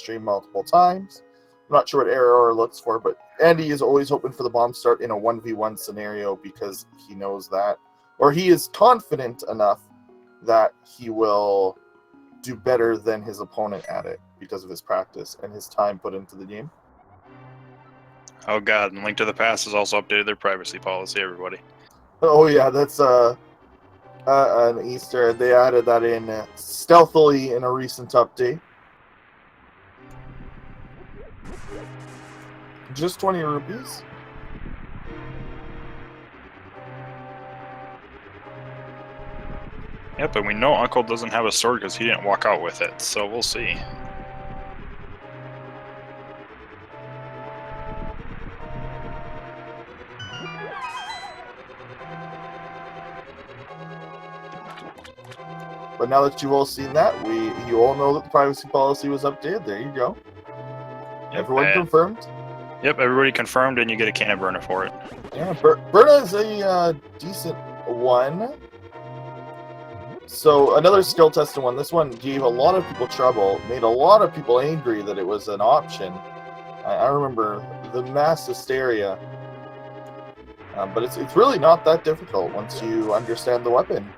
stream multiple times. I'm not sure what Eriror looks for, but Andy is always hoping for the bomb start in a 1v1 scenario because he knows that, or he is confident enough that he will do better than his opponent at it because of his practice and his time put into the game. Oh god, and Link to the Past has also updated their privacy policy, everybody. Oh yeah, that's an Easter. They added that in stealthily in a recent update. Just 20 rupees. Yep, and we know Uncle doesn't have a sword because he didn't walk out with it, so we'll see. But now that you've all seen that, you all know that the privacy policy was updated. There you go. Yep, Everyone confirmed? Yep, everybody confirmed, and you get a can of burner for it. Yeah, Berna is a decent one. So another skill tested one. This one gave a lot of people trouble, made a lot of people angry that it was an option. I remember the mass hysteria. But it's really not that difficult once you understand the weapon.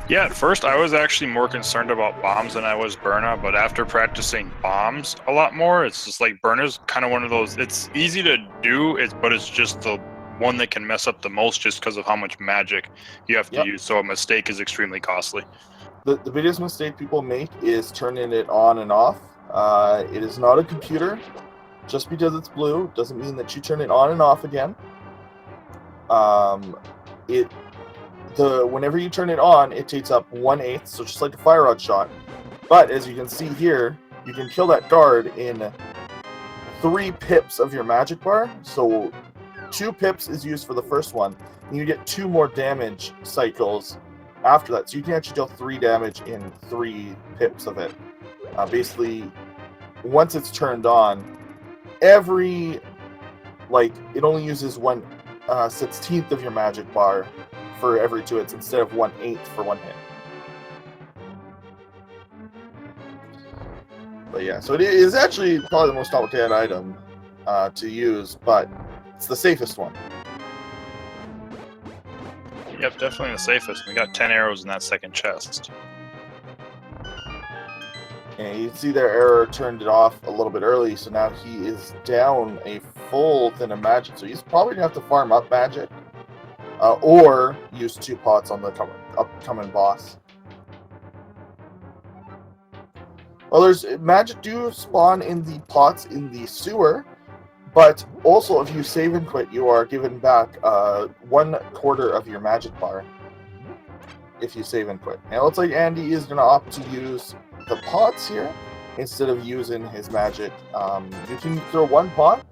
Yeah, at first I was actually more concerned about bombs than I was Burna, but after practicing bombs a lot more, it's just like Burna's kind of one of those, it's easy to do, but it's just the one that can mess up the most just because of how much magic you have to use, so a mistake is extremely costly. The biggest mistake people make is turning it on and off. It is not a computer. Just because it's blue doesn't mean that you turn it on and off again. Whenever you turn it on, it takes up 1/8, so just like a fire rod shot. But as you can see here, you can kill that guard in 3 pips of your magic bar. So 2 pips is used for the first one, and you get 2 more damage cycles after that. So you can actually deal 3 damage in 3 pips of it. Basically, once it's turned on, it only uses 1/16th of your magic bar for every 2 hits instead of 1/8 for 1 hit. But yeah, so it is actually probably the most complicated item to use, but it's the safest one. Yep, definitely the safest. We got 10 arrows in that second chest. And you can see their Eriror turned it off a little bit early, so now he is down a full thing of magic. So he's probably going to have to farm up magic. Or use 2 pots on the upcoming boss. Well, there's magic do spawn in the pots in the sewer, but also if you save and quit, you are given back 1/4 of your magic bar if you save and quit. And it looks like Andy is going to opt to use the pots here instead of using his magic. You can throw 1 pot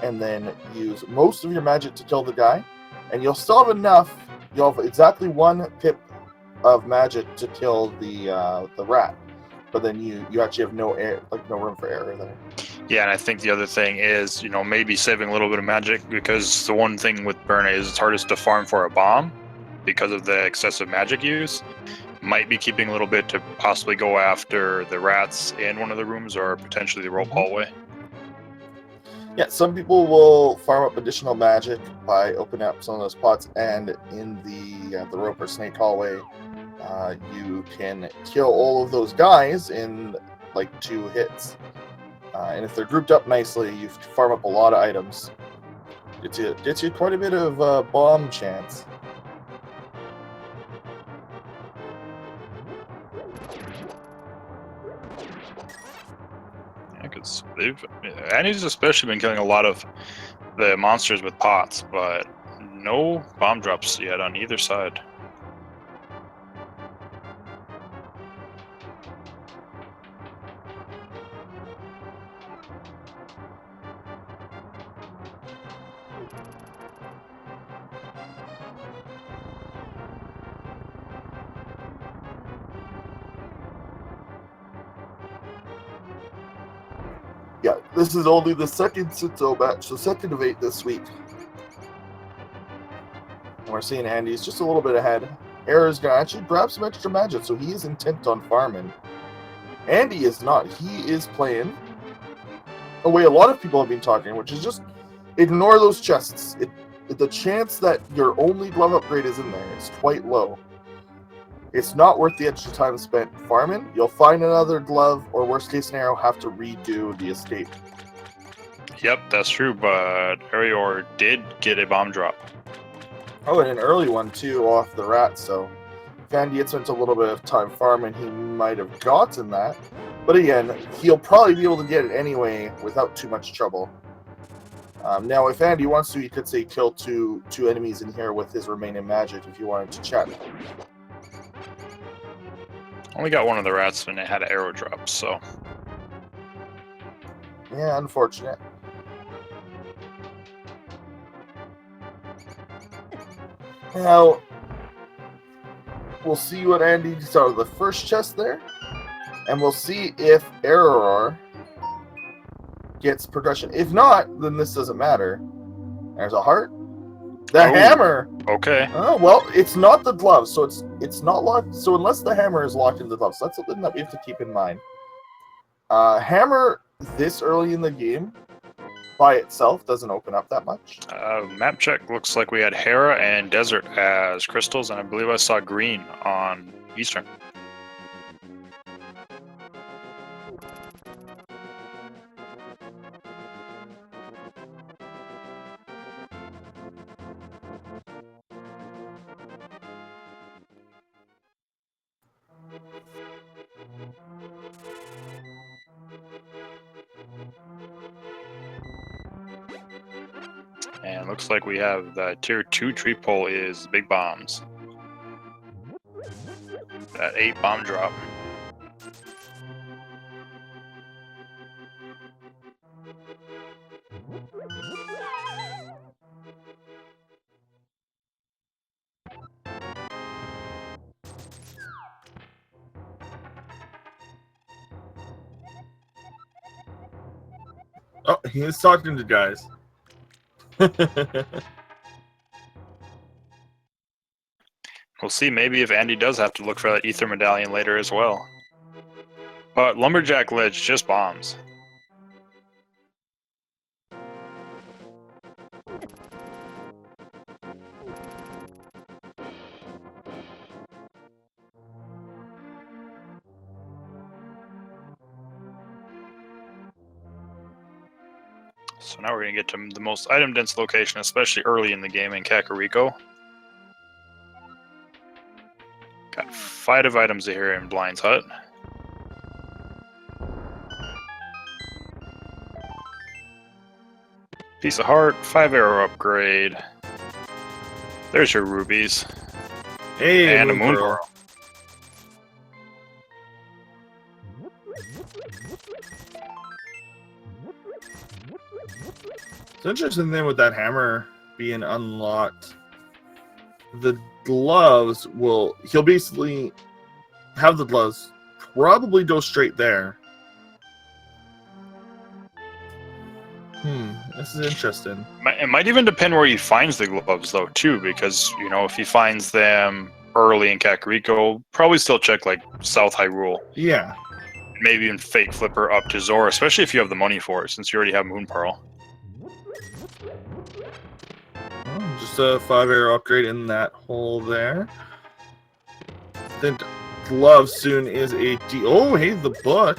and then use most of your magic to kill the guy. And you'll still have enough. You'll have exactly 1 pip of magic to kill the rat, but then you actually have no room for error there. Yeah, and I think the other thing is, maybe saving a little bit of magic, because the one thing with Burna is it's hardest to farm for a bomb because of the excessive magic use. Might be keeping a little bit to possibly go after the rats in one of the rooms or potentially the rope hallway. Yeah, some people will farm up additional magic by opening up some of those pots, and in the rope or snake hallway, you can kill all of those guys in 2 hits. And if they're grouped up nicely, you farm up a lot of items. Gets you quite a bit of bomb chance. Because Annie's especially been killing a lot of the monsters with pots, but no bomb drops yet on either side. Yeah, this is only the second Sitso match, the second of 8 this week. And we're seeing Andy's just a little bit ahead. Eriror's going to actually grab some extra magic, so he is intent on farming. Andy is not. He is playing the way a lot of people have been talking, which is just ignore those chests. The chance that your only glove upgrade is in there is quite low. It's not worth the extra time spent farming. You'll find another glove, or worst case scenario, have to redo the escape. Yep, that's true, but Eriror did get a bomb drop. Oh, and an early one too, off the rat, so if Andy had spent a little bit of time farming, he might have gotten that. But again, he'll probably be able to get it anyway without too much trouble. Now, if Andy wants to, he could say kill two enemies in here with his remaining magic if you wanted to chat. Only got one of the rats and it had an arrow drop, so. Yeah, unfortunate. Now, we'll see what Andy gets out of the first chest there, and we'll see if Eriror gets progression. If not, then this doesn't matter. There's a heart. The hammer! Okay. Oh, well, it's not the glove, so it's not locked. So unless the hammer is locked in the glove, so that's something that we have to keep in mind. Hammer this early in the game by itself doesn't open up that much. Map check looks like we had Hera and Desert as crystals, and I believe I saw green on Eastern. And looks like we have the tier 2 tree pole is big bombs. That 8 bomb drop. Oh, he is talking to guys. We'll see maybe if Andy does have to look for that ether medallion later as well. But Lumberjack Ledge, just bombs. So now we're going to get to the most item-dense location, especially early in the game in Kakariko. Got 5 items here in Blind's Hut. Piece of heart, 5 arrow upgrade. There's your rubies. Hey, and a moon pearl. It's interesting then with that hammer being unlocked. The gloves he'll basically have the gloves probably go straight there. This is interesting. It might even depend where he finds the gloves, though, too, because, you know, if he finds them early in Kakariko, probably still check, like, South Hyrule. Yeah. Maybe even fake flipper up to Zora, especially if you have the money for it, since you already have Moon Pearl. Oh, just a 5 arrow upgrade in that hole there. Then glove soon is a oh, hey, the book.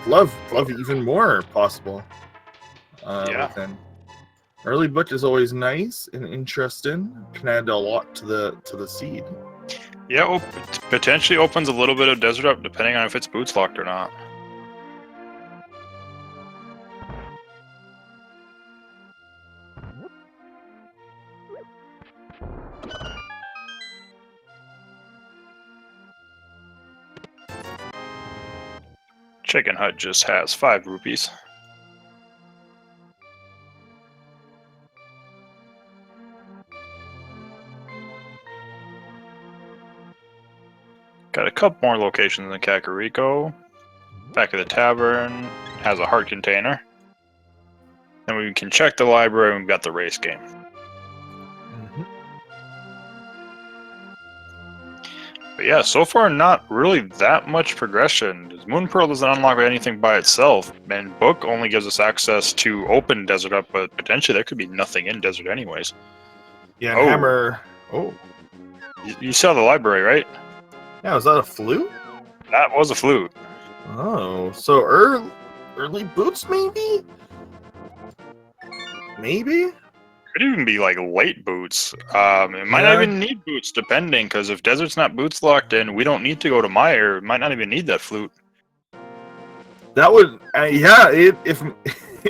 Glove even more possible. Yeah. Within. Early book is always nice and interesting. Can add a lot to the seed. Yeah, potentially opens a little bit of desert up, depending on if it's boots locked or not. Chicken Hut just has 5 rupees. Got a couple more locations in Kakariko. Back of the tavern has a heart container. Then we can check the library and we've got the race game. But yeah, so far not really that much progression. Moon Pearl doesn't unlock anything by itself, and Book only gives us access to open Desert Up, but potentially there could be nothing in Desert anyways. Yeah, and Oh. Hammer. Oh, You saw the library, right? yeah. Was that a flute? That was a flute. Oh, so early boots maybe? Maybe. Could even be like late boots. It might not even need boots, depending, because if Desert's not boots locked in, we don't need to go to Meyer. It might not even need that flute. That would, yeah. If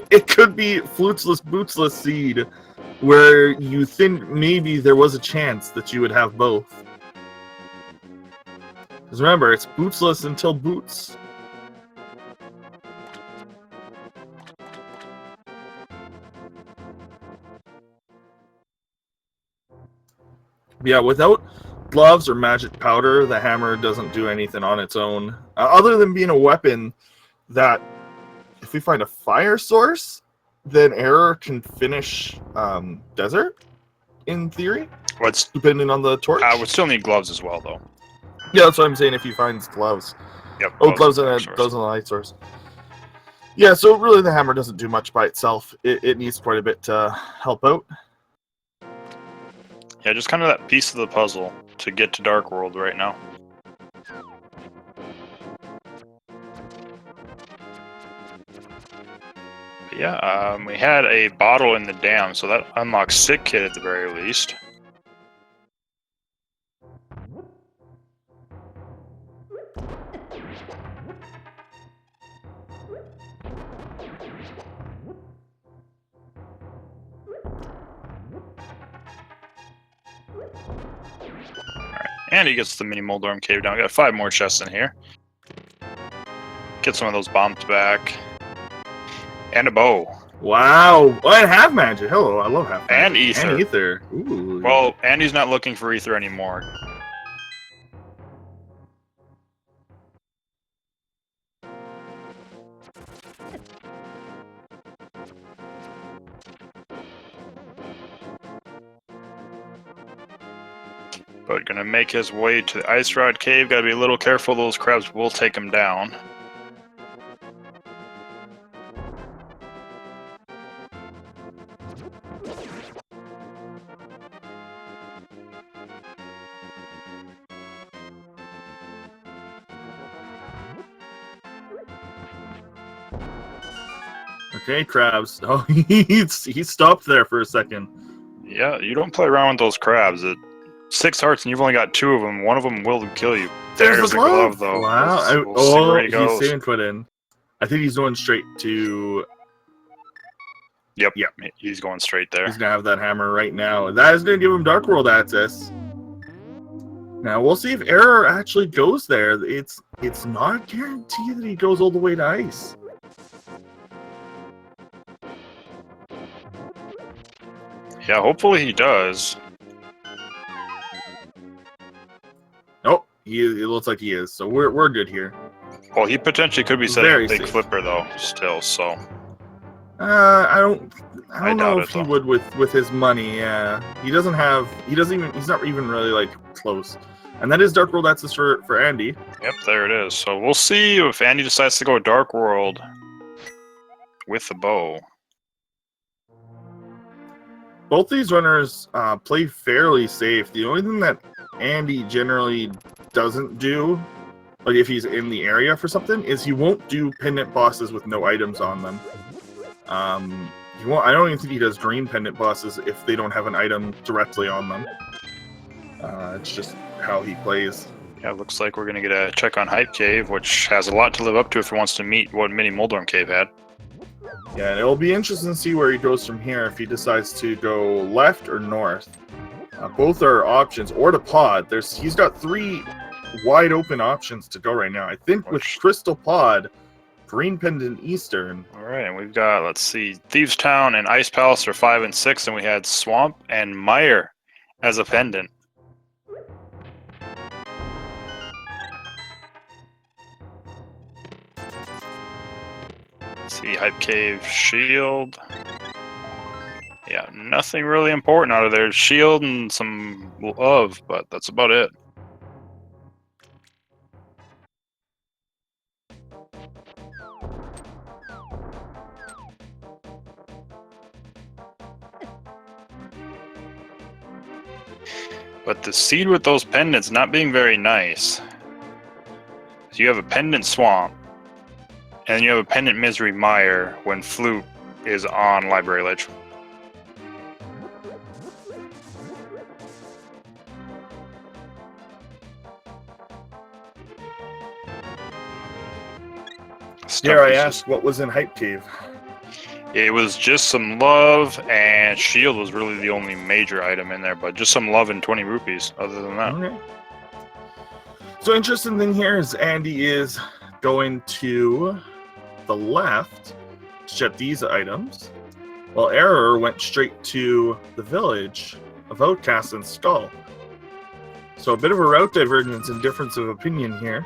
it could be flutesless, bootsless seed, where you think maybe there was a chance that you would have both. Because remember, it's bootsless until boots. Yeah, without gloves or magic powder, the hammer doesn't do anything on its own, other than being a weapon that, if we find a fire source, then Eriror can finish Desert, in theory, What's depending on the torch. would still need gloves as well, though. Yeah, that's what I'm saying, if he finds gloves. Yep. Oh, gloves and a light source. Yeah, so really the hammer doesn't do much by itself. It needs quite a bit to help out. Yeah, just kind of that piece of the puzzle to get to Dark World right now. But yeah, we had a bottle in the dam, so that unlocks Sick Kid at the very least. And he gets the mini Moldorm Cave down. We got 5 more chests in here. Get some of those bombs back. And a bow. Wow. Oh, and half magic. Hello, I love half magic. And ether. And ether. Ooh. Well, Andy's not looking for ether anymore. But gonna make his way to the Ice Rod Cave. Gotta be a little careful, those crabs will take him down. Okay, crabs. Oh, he stopped there for a second. Yeah, you don't play around with those crabs. 6 hearts and you've only got 2 of them. One of them will kill you. There's the glove, though. Wow. We'll see where he goes. He's saving foot in. I think he's going straight to... Yep, he's going straight there. He's going to have that hammer right now. That is going to give him Dark World access. Now, we'll see if Eriror actually goes there. It's not guaranteed that he goes all the way to ice. Yeah, hopefully he does. Oh, it looks like he is. So we're good here. Well, he potentially could be setting a big safe. flipper though, still. So I don't know if he though. would with his money. Yeah, he's not even really like close. And that is Dark World access for Andy. Yep, there it is. So we'll see if Andy decides to go Dark World with the bow. Both these runners play fairly safe. The only thing that Andy generally doesn't do, like if he's in the area for something, is he won't do pendant bosses with no items on them. He won't. I don't even think he does dream pendant bosses if they don't have an item directly on them. It's just how he plays. Yeah, looks like we're gonna get a check on Hype Cave, which has a lot to live up to if he wants to meet what Mini Moldorm Cave had. Yeah, and it'll be interesting to see where he goes from here, if he decides to go left or north. Both are options, or to pod. He's got 3 wide open options to go right now. I think with Crystal Pod, Green Pendant Eastern. All right, and we've got, let's see, Thieves Town and Ice Palace are 5 and 6, and we had Swamp and Mire as a pendant. Let's see, Hype Cave, Shield. Yeah, nothing really important out of there. Shield and some love, but that's about it. But the seed with those pendants not being very nice. So you have a pendant swamp, and you have a pendant misery mire when flute is on library ledge. Dare I ask, what was in Hype Cave? It was just some love, and shield was really the only major item in there, but just some love and 20 rupees other than that. Okay. So interesting thing here is Andy is going to the left to check these items, while Eriror went straight to the village of Outcast and Skull. So a bit of a route divergence and difference of opinion here.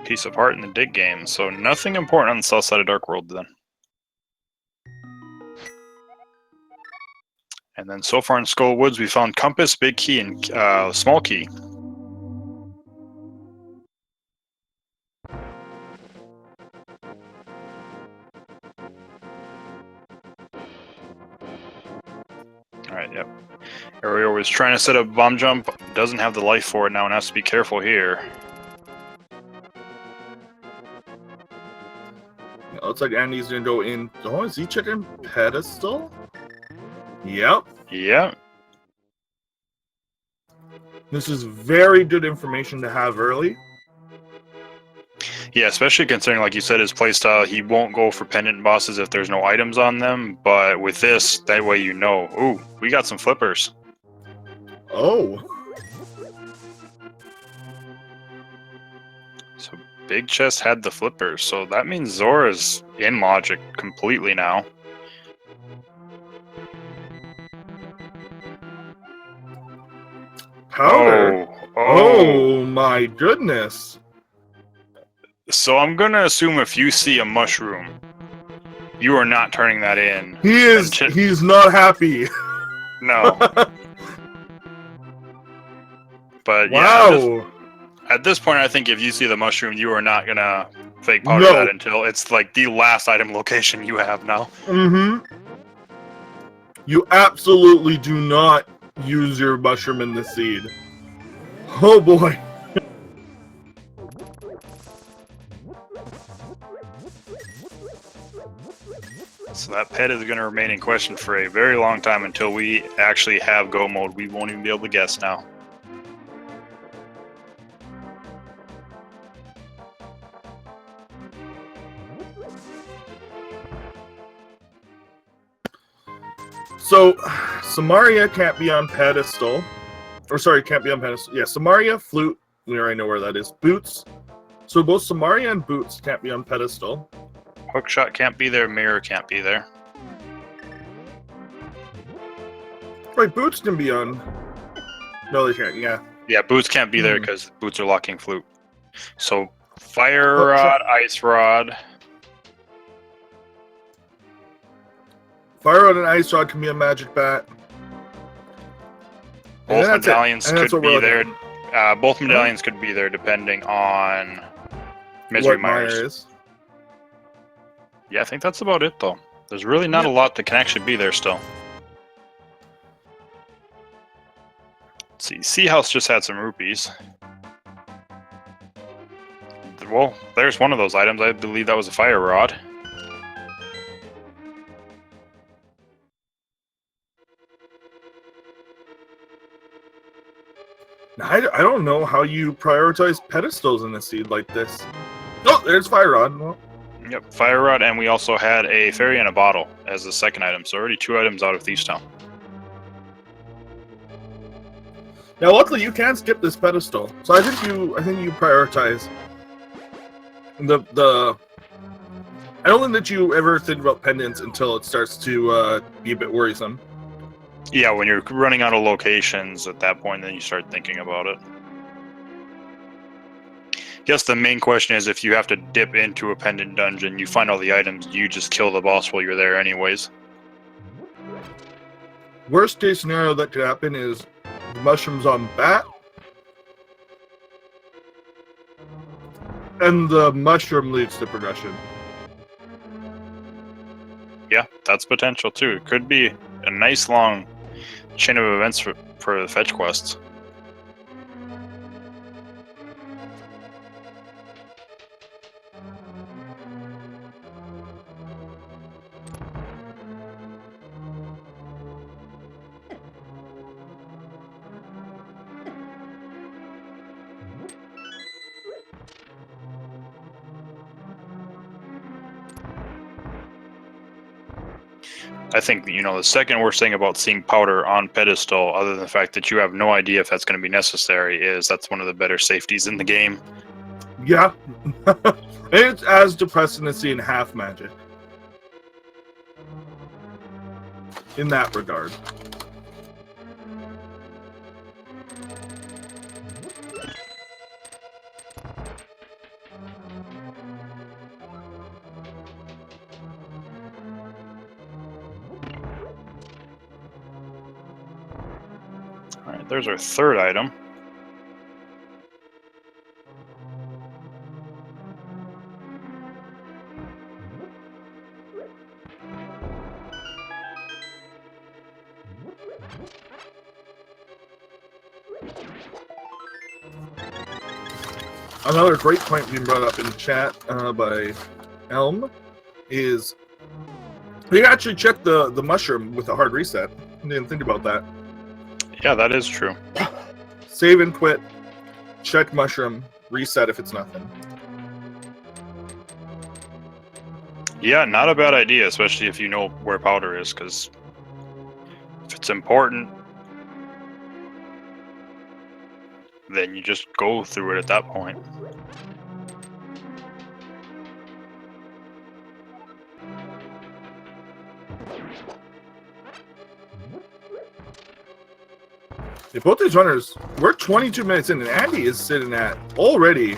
Piece of heart in the dig game, so nothing important on the south side of Dark World then. And then so far in Skull Woods, we found Compass, Big Key, and Small Key. Alright, yep. Eriror was trying to set up bomb jump, doesn't have the life for it now and has to be careful here. Looks like Andy's gonna go in. Oh, is he checking pedestal? Yep. Yep. This is very good information to have early. Yeah, especially considering, like you said, his playstyle, he won't go for pendant bosses if there's no items on them, but with this, that way you know, ooh, we got some flippers. Oh. So Big Chest had the flippers, so that means Zora's in logic completely now. Powder. Oh my goodness. So I'm gonna assume if you see a mushroom, you are not turning that in. He's not happy. No. But wow. Yeah, at this point, I think if you see the mushroom, you are not gonna fake powder that until it's like the last item location you have now. Mm-hmm. You absolutely do not use your mushroom in the seed. Oh boy. So that pet is going to remain in question for a very long time until we actually have go mode. We won't even be able to guess now. So, Samaria can't be on pedestal. Or sorry, can't be on pedestal. Yeah, Samaria, flute, we already know where that is. Boots. So both Samaria and Boots can't be on pedestal. Hookshot can't be there, Mirror can't be there. Right, Boots can be on... No, they can't, yeah. Yeah, Boots can't be there because Boots are locking flute. So, Fire Rod, Ice Rod... Fire Rod and Ice Rod can be a magic bat. Both medallions could be there. Both medallions could be there depending on Misery Mires. Yeah, I think that's about it though. There's really not a lot that can actually be there still. Let's see, Sea House just had some rupees. Well, there's one of those items. I believe that was a Fire Rod. I don't know how you prioritize pedestals in a seed like this. Oh, there's Fire Rod. Well. Yep, Fire Rod, and we also had a Fairy in a Bottle as the second item, so already 2 items out of Thieves Town. Now, luckily, you can skip this pedestal, so I think you prioritize the. I don't think that you ever think about pendants until it starts to be a bit worrisome. Yeah, when you're running out of locations at that point, then you start thinking about it. Guess the main question is if you have to dip into a pendant dungeon, you find all the items, you just kill the boss while you're there anyways. Worst case scenario that could happen is the mushrooms on bat, and the mushroom leads to progression. that's potential too. It could be a nice long chain of events for the fetch quests. I think, the second worst thing about seeing powder on pedestal, other than the fact that you have no idea if that's going to be necessary, is that's one of the better safeties in the game. Yeah. It's as depressing as seeing half magic. In that regard. Alright, there's our third item. Another great point being brought up in chat by Elm is you actually check the mushroom with a hard reset. I didn't think about that. Yeah, that is true. Save and quit, check mushroom, reset if it's nothing. Yeah, not a bad idea, especially if you know where powder is, because if it's important, then you just go through it at that point. Yeah, both these runners, we're 22 minutes in, and Andy is sitting at already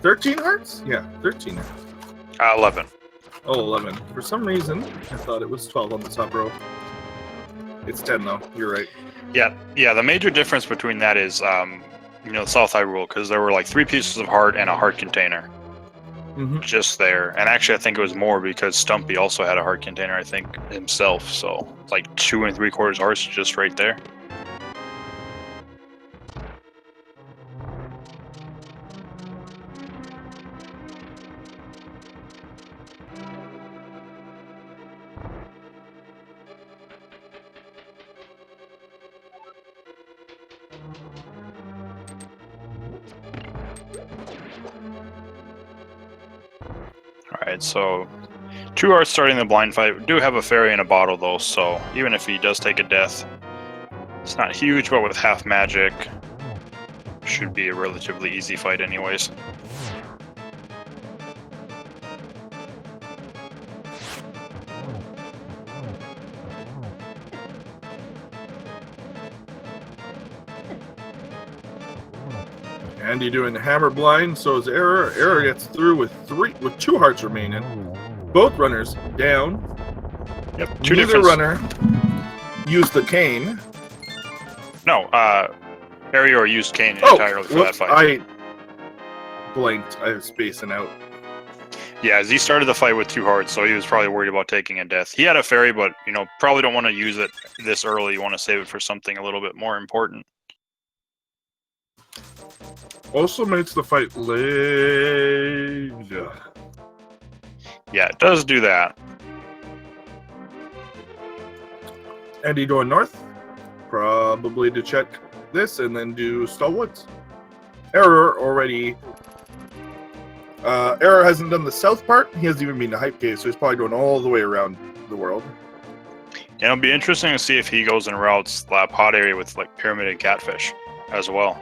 13 hearts? Yeah, 13 hearts. 11. Oh, 11. For some reason, I thought it was 12 on the top row. It's 10, though. You're right. Yeah. The major difference between that is, the South High rule, because there were like 3 pieces of heart and a heart container. Just there. And actually, I think it was more because Stumpy also had a heart container, I think, himself. So, like 2 3/4 hearts just right there. Alright, so 2 hearts starting the blind fight. We do have a fairy in a bottle, though, so even if he does take a death, it's not huge, but with half magic, should be a relatively easy fight anyways. Andy doing the hammer blind, so is Error. Error gets through with 2 hearts remaining. Both runners down. Yep, Neither runner used the cane. No, Eriror used cane entirely for that fight. I blanked. I was spacing out. Yeah, as he started the fight with 2 hearts, so he was probably worried about taking a death. He had a fairy, but, probably don't want to use it this early. You want to save it for something a little bit more important. Also makes the fight later. Yeah, it does do that. Andy going north. Probably to check this and then do Stallwoods. Error already. Error hasn't done the south part. He hasn't even been to Hype Cave, so he's probably going all the way around the world. Yeah, it'll be interesting to see if he goes and routes that pot area with like pyramided catfish as well.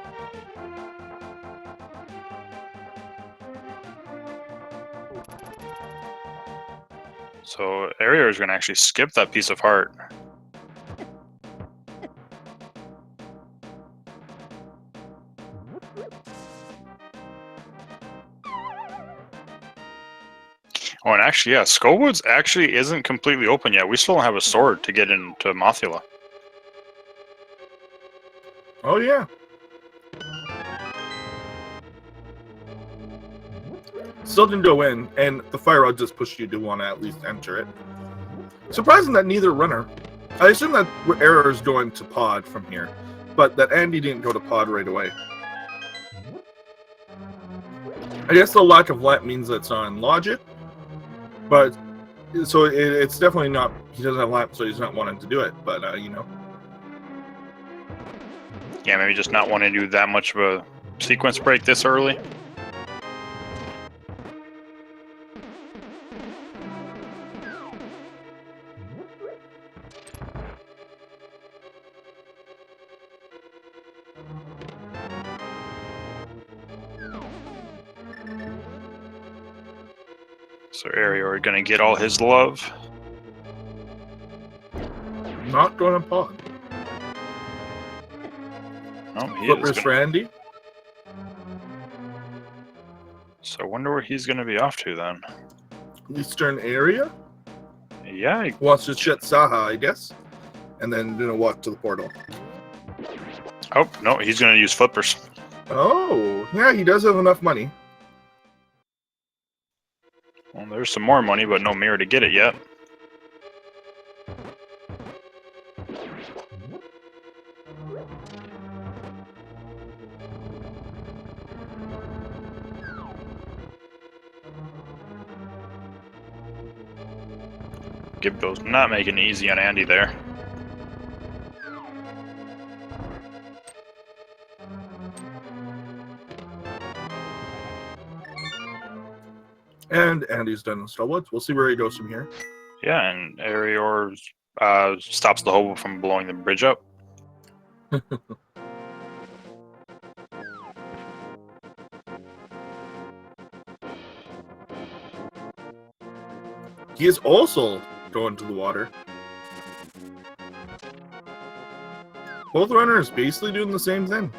So Eriror is going to actually skip that piece of heart. Oh, and actually, yeah, Skullwoods actually isn't completely open yet. We still don't have a sword to get into Mothula. Oh, yeah. Still didn't go in, and the fire rod just pushed you to want to at least enter it. Surprising that neither runner. I assume that Eriror is going to pod from here, but that Andy didn't go to pod right away. I guess the lack of lamp means that it's on logic, but so it's definitely not. He doesn't have lamp, so he's not wanting to do it. But you know, Yeah, maybe just not wanting to do that much of a sequence break this early. So Eriror gonna get all his love. not going to pod. No, he Flippers is for gonna... Andy. So I wonder where he's gonna be off to then. Eastern area. Yeah, he... Wants to shut Saha, I guess, and then walk to the portal. Oh no, he's gonna use flippers. Oh, yeah, he does have enough money. Well, there's some more money, but no mirror to get it yet. Gibdo's not making it easy on Andy there. And Andy's done in Stallwoods. We'll see where he goes from here. Yeah, and Eriror stops the hobo from blowing the bridge up. He is also going to the water. Both runners basically doing the same thing.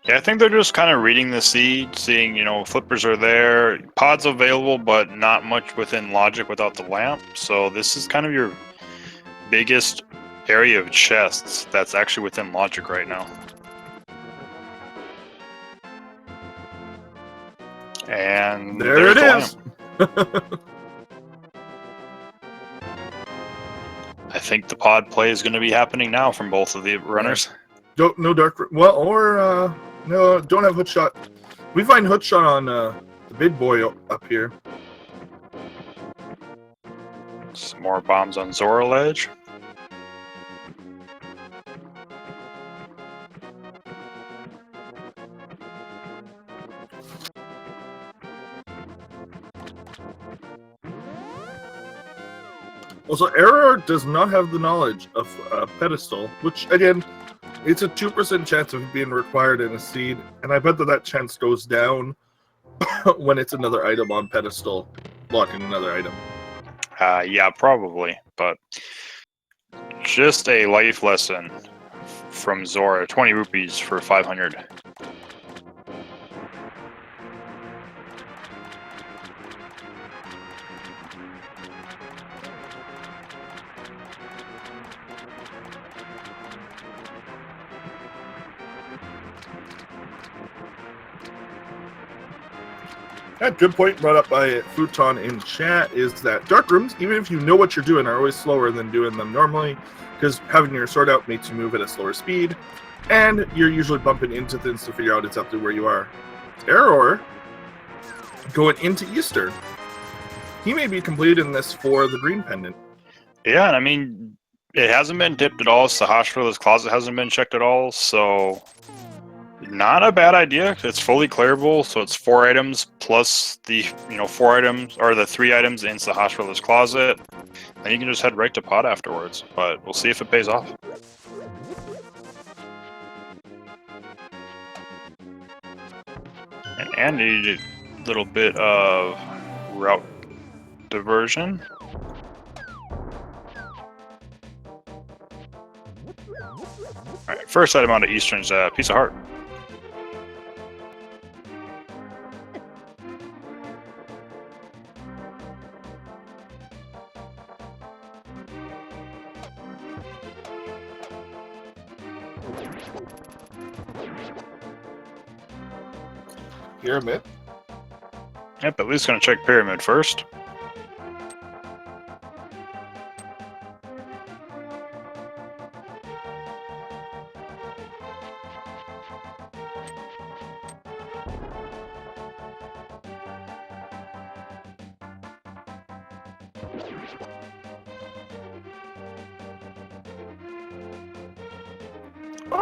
Yeah, I think they're just kind of reading the seed, seeing, flippers are there, pods available, but not much within logic without the lamp. So this is kind of your biggest area of chests that's actually within logic right now. And there it is. I think the pod play is going to be happening now from both of the runners. No dark. Well, or no, don't have hook shot. We find hook shot on the big boy up here. Some more bombs on Zora Ledge. Also, Eriror does not have the knowledge of pedestal, which again, it's a 2% chance of it being required in a seed, and I bet that chance goes down when it's another item on pedestal, blocking another item. Yeah, probably, but just a life lesson from Zora, 20 rupees for 500. A good point brought up by Futon in chat is that dark rooms, even if you know what you're doing, are always slower than doing them normally, because having your sword out makes you move at a slower speed, and you're usually bumping into things to figure out exactly where you are. Eriror, going into Easter, he may be completing this for the green pendant. Yeah, and I mean, it hasn't been dipped at all. Sahasrala's closet hasn't been checked at all, so not a bad idea. It's fully clearable, so it's 4 items plus the 4 items or the 3 items in Sahasrala's closet. Then you can just head right to pod afterwards. But we'll see if it pays off. And Andy, a little bit of route diversion. Alright, first item onto Eastern's piece of heart. Pyramid. Yep, at least gonna check pyramid first.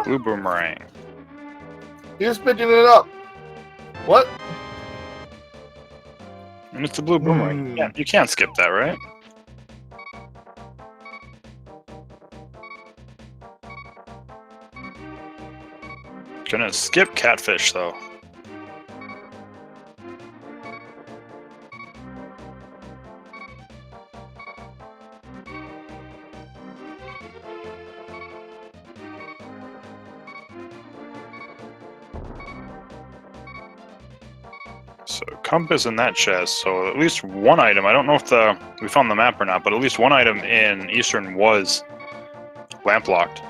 Blue boomerang. He's picking it up. What? And it's a blue boomerang. Yeah, you can't skip that, right? Gonna skip catfish though. So compass in that chest. So at least one item. I don't know if we found the map or not, but at least one item in Eastern was lamp locked.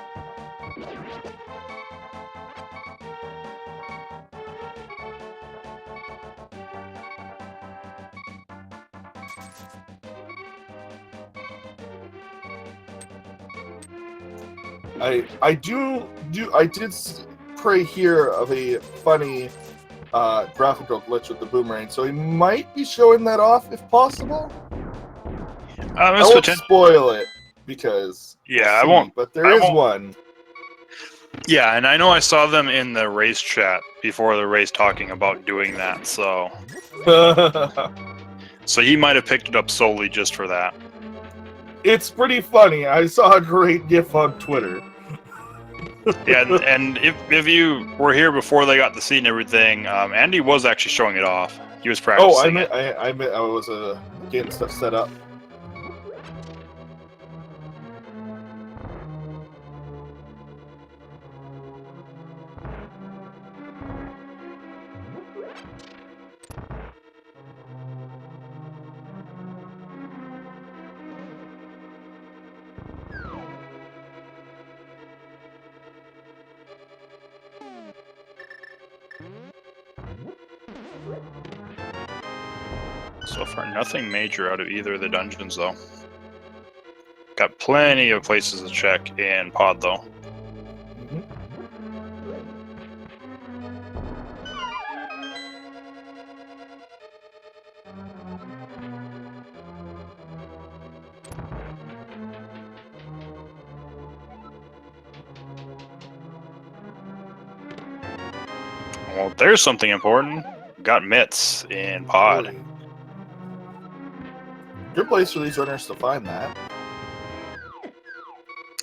I did pray here of a funny graphical glitch with the boomerang, so he might be showing that off if possible. I won't spoil it because I won't. But there is one. Yeah, and I know I saw them in the race chat before the race talking about doing that. So, so he might have picked it up solely just for that. It's pretty funny. I saw a great GIF on Twitter. Yeah, and if you were here before they got the seat and everything, Andy was actually showing it off. He was practicing. Oh, I was getting stuff set up. So far, nothing major out of either of the dungeons, though. Got plenty of places to check in Pod, though. Well, there's something important. Got mitts in Pod. Really? Good place for these runners to find that.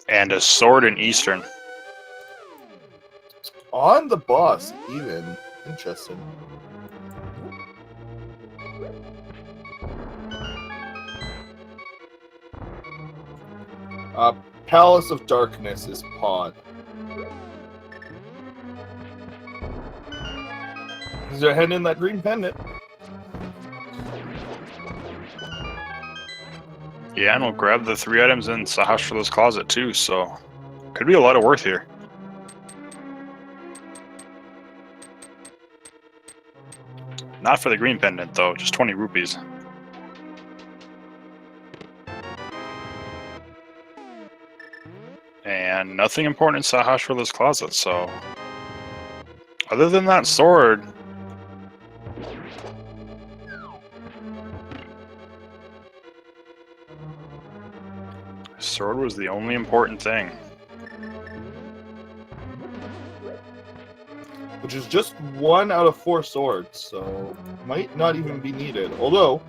And a sword in Eastern. On the boss, even. Interesting. Palace of Darkness is Pod. They're heading in that green pendant. Yeah, and we'll grab the 3 items in Sahasrala's closet too, so could be a lot of worth here. Not for the green pendant though, just 20 rupees. And nothing important in Sahasrala's closet, so other than that sword, sword was the only important thing. Which is just 1 out of 4 swords, so might not even be needed. Although,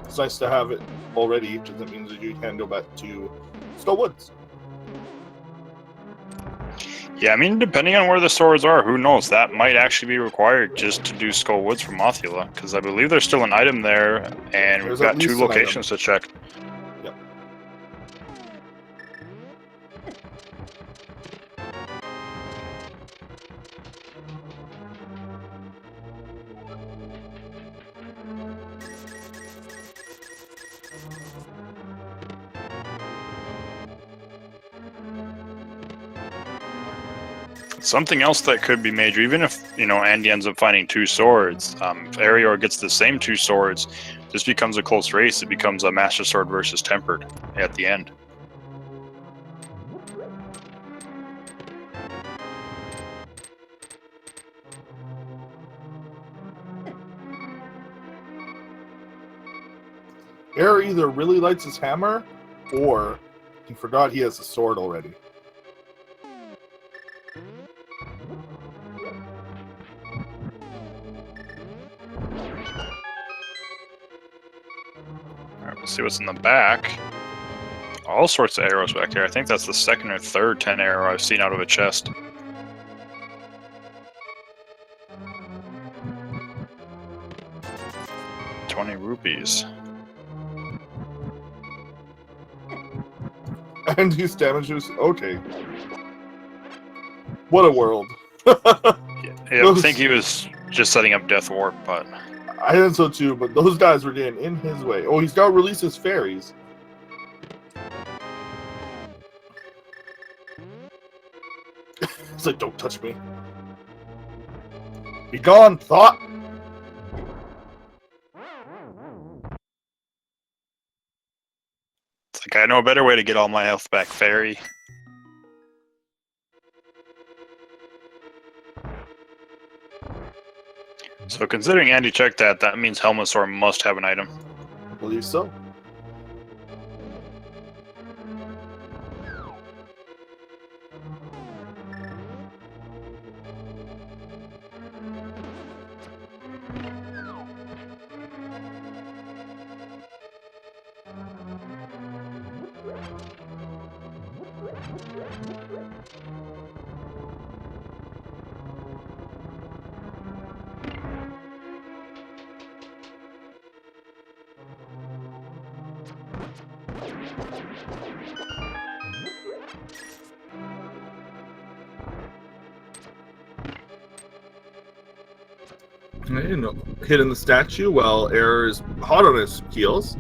it's nice to have it already, because that means that you can go back to Skull Woods. Yeah, I mean, depending on where the swords are, who knows? That might actually be required just to do Skull Woods for Mothula, because I believe there's still an item there, and we've got 2 locations to check. Yep. Something else that could be major, even if, Andy ends up finding 2 swords, if Eriror gets the same 2 swords, this becomes a close race. It becomes a Master Sword versus Tempered at the end. Air either really likes his hammer, or he forgot he has a sword already. Alright, let's see what's in the back. All sorts of arrows back here. I think that's the second or third 10 arrow I've seen out of a chest. $20. And he's damages. Okay. What a world. Yeah, I think he was just setting up Death Warp, but I think so too, but those guys were getting in his way. Oh, he's got to release his fairies. He's like, don't touch me. Be gone, thought! it's like I know a better way to get all my health back, fairy. So considering Andy checked that, that means Helmasaur must have an item. I believe so. You know, hitting the statue while Air is hot on his heels.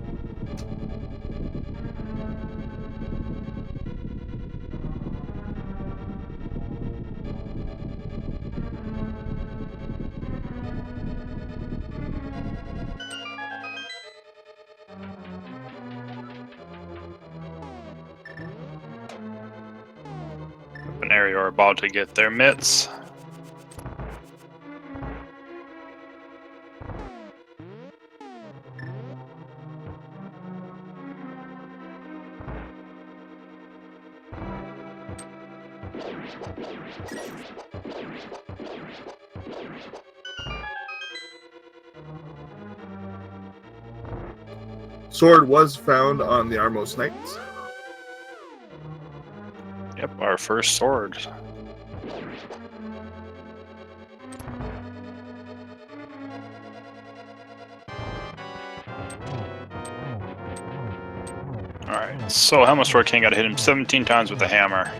An Eriror about to get their mitts. Sword was found on the Armos Knights. Yep, our first sword. Alright, so Helmasaur King got to hit him 17 times with the hammer.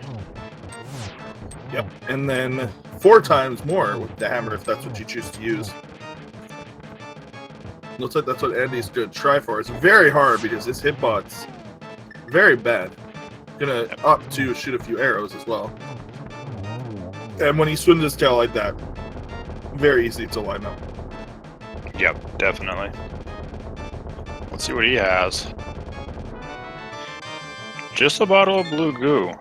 Yep, and then 4 times more with the hammer if that's what you choose to use. Looks like that's what Andy's going to try for. It's very hard because this hitbot's very bad. Gonna opt to shoot a few arrows as well. And when he swings his tail like that, very easy to line up. Yep, definitely. Let's see what he has. Just a bottle of blue goo.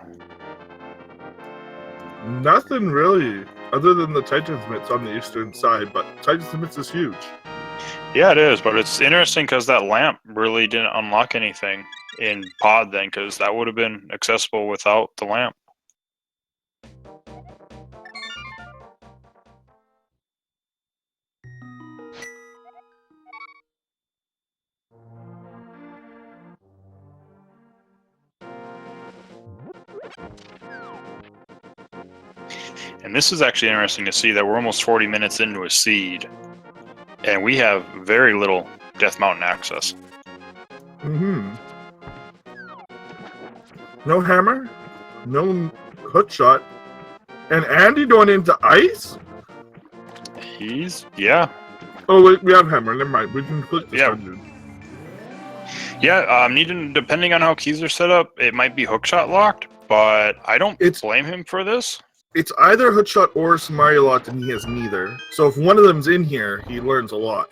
Nothing really, other than the Titan's Mitts on the eastern side, but Titan's Mitts is huge. Yeah, it is, but it's interesting because that lamp really didn't unlock anything in Pod then, because that would have been accessible without the lamp. And this is actually interesting to see that we're almost 40 minutes into a seed, and we have very little Death Mountain access. Mm-hmm. No hammer, no hook shot, and Andy going into ice? Yeah. Oh, wait, we have hammer. Never mind. We can click this dungeon. Yeah, depending on how keys are set up, it might be hookshot locked, but I don't blame him for this. It's either hookshot or Samari locked, and he has neither. So if one of them's in here, he learns a lot.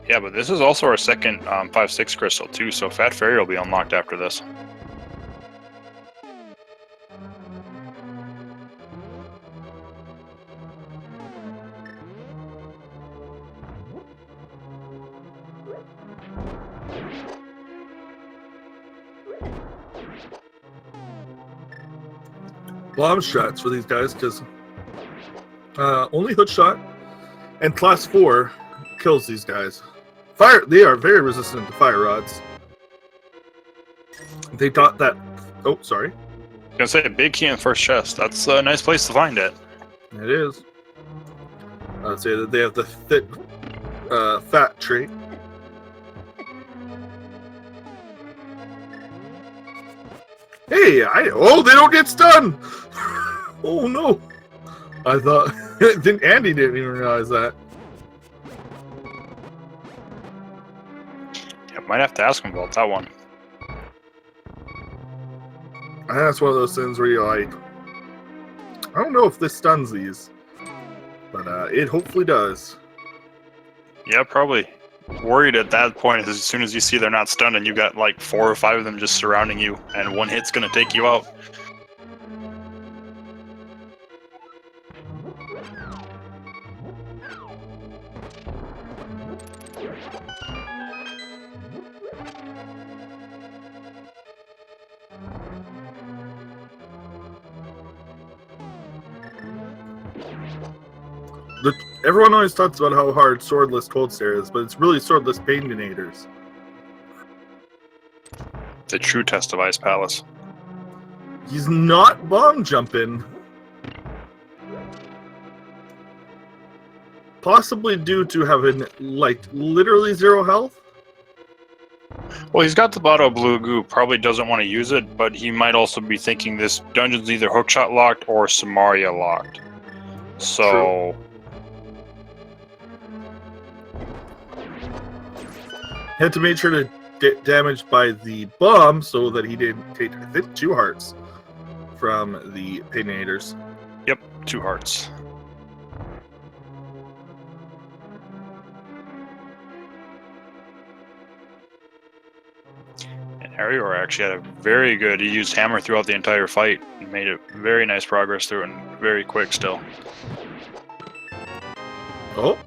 Yeah, but this is also our second 5-6 crystal too, so Fat Fairy will be unlocked after this. bomb strats for these guys because only hook shot and class 4 kills these guys. Fire. They are very resistant to fire rods. They got that. Oh, sorry. I was gonna say big key in the first chest. That's a nice place to find it. It is. I'd say that they have the thick, fat trait. Hey, oh, they don't get stunned. Oh no! I thought Andy didn't even realize that. Yeah, might have to ask him about that one. And that's one of those things where you're like, I don't know if this stuns these, but it hopefully does. Yeah, probably. Worried at that point is as soon as you see they're not stunned and you got like 4 or 5 of them just surrounding you, and one hit's gonna take you out. Everyone always talks about how hard swordless cold stare is, but it's really swordless paintinators. The true test of Ice Palace. He's not bomb jumping. Possibly due to having, like, literally 0 health. Well, he's got the bottle of blue goo. Probably doesn't want to use it, but he might also be thinking this dungeon's either hookshot locked or Samaria locked. So... True. Had to make sure to get damaged by the bomb so that he didn't take, I think, 2 hearts from the paintinators. Yep, 2 hearts. And Eriror actually had a very good, he used hammer throughout the entire fight and made it very nice progress through it and very quick still. Oh.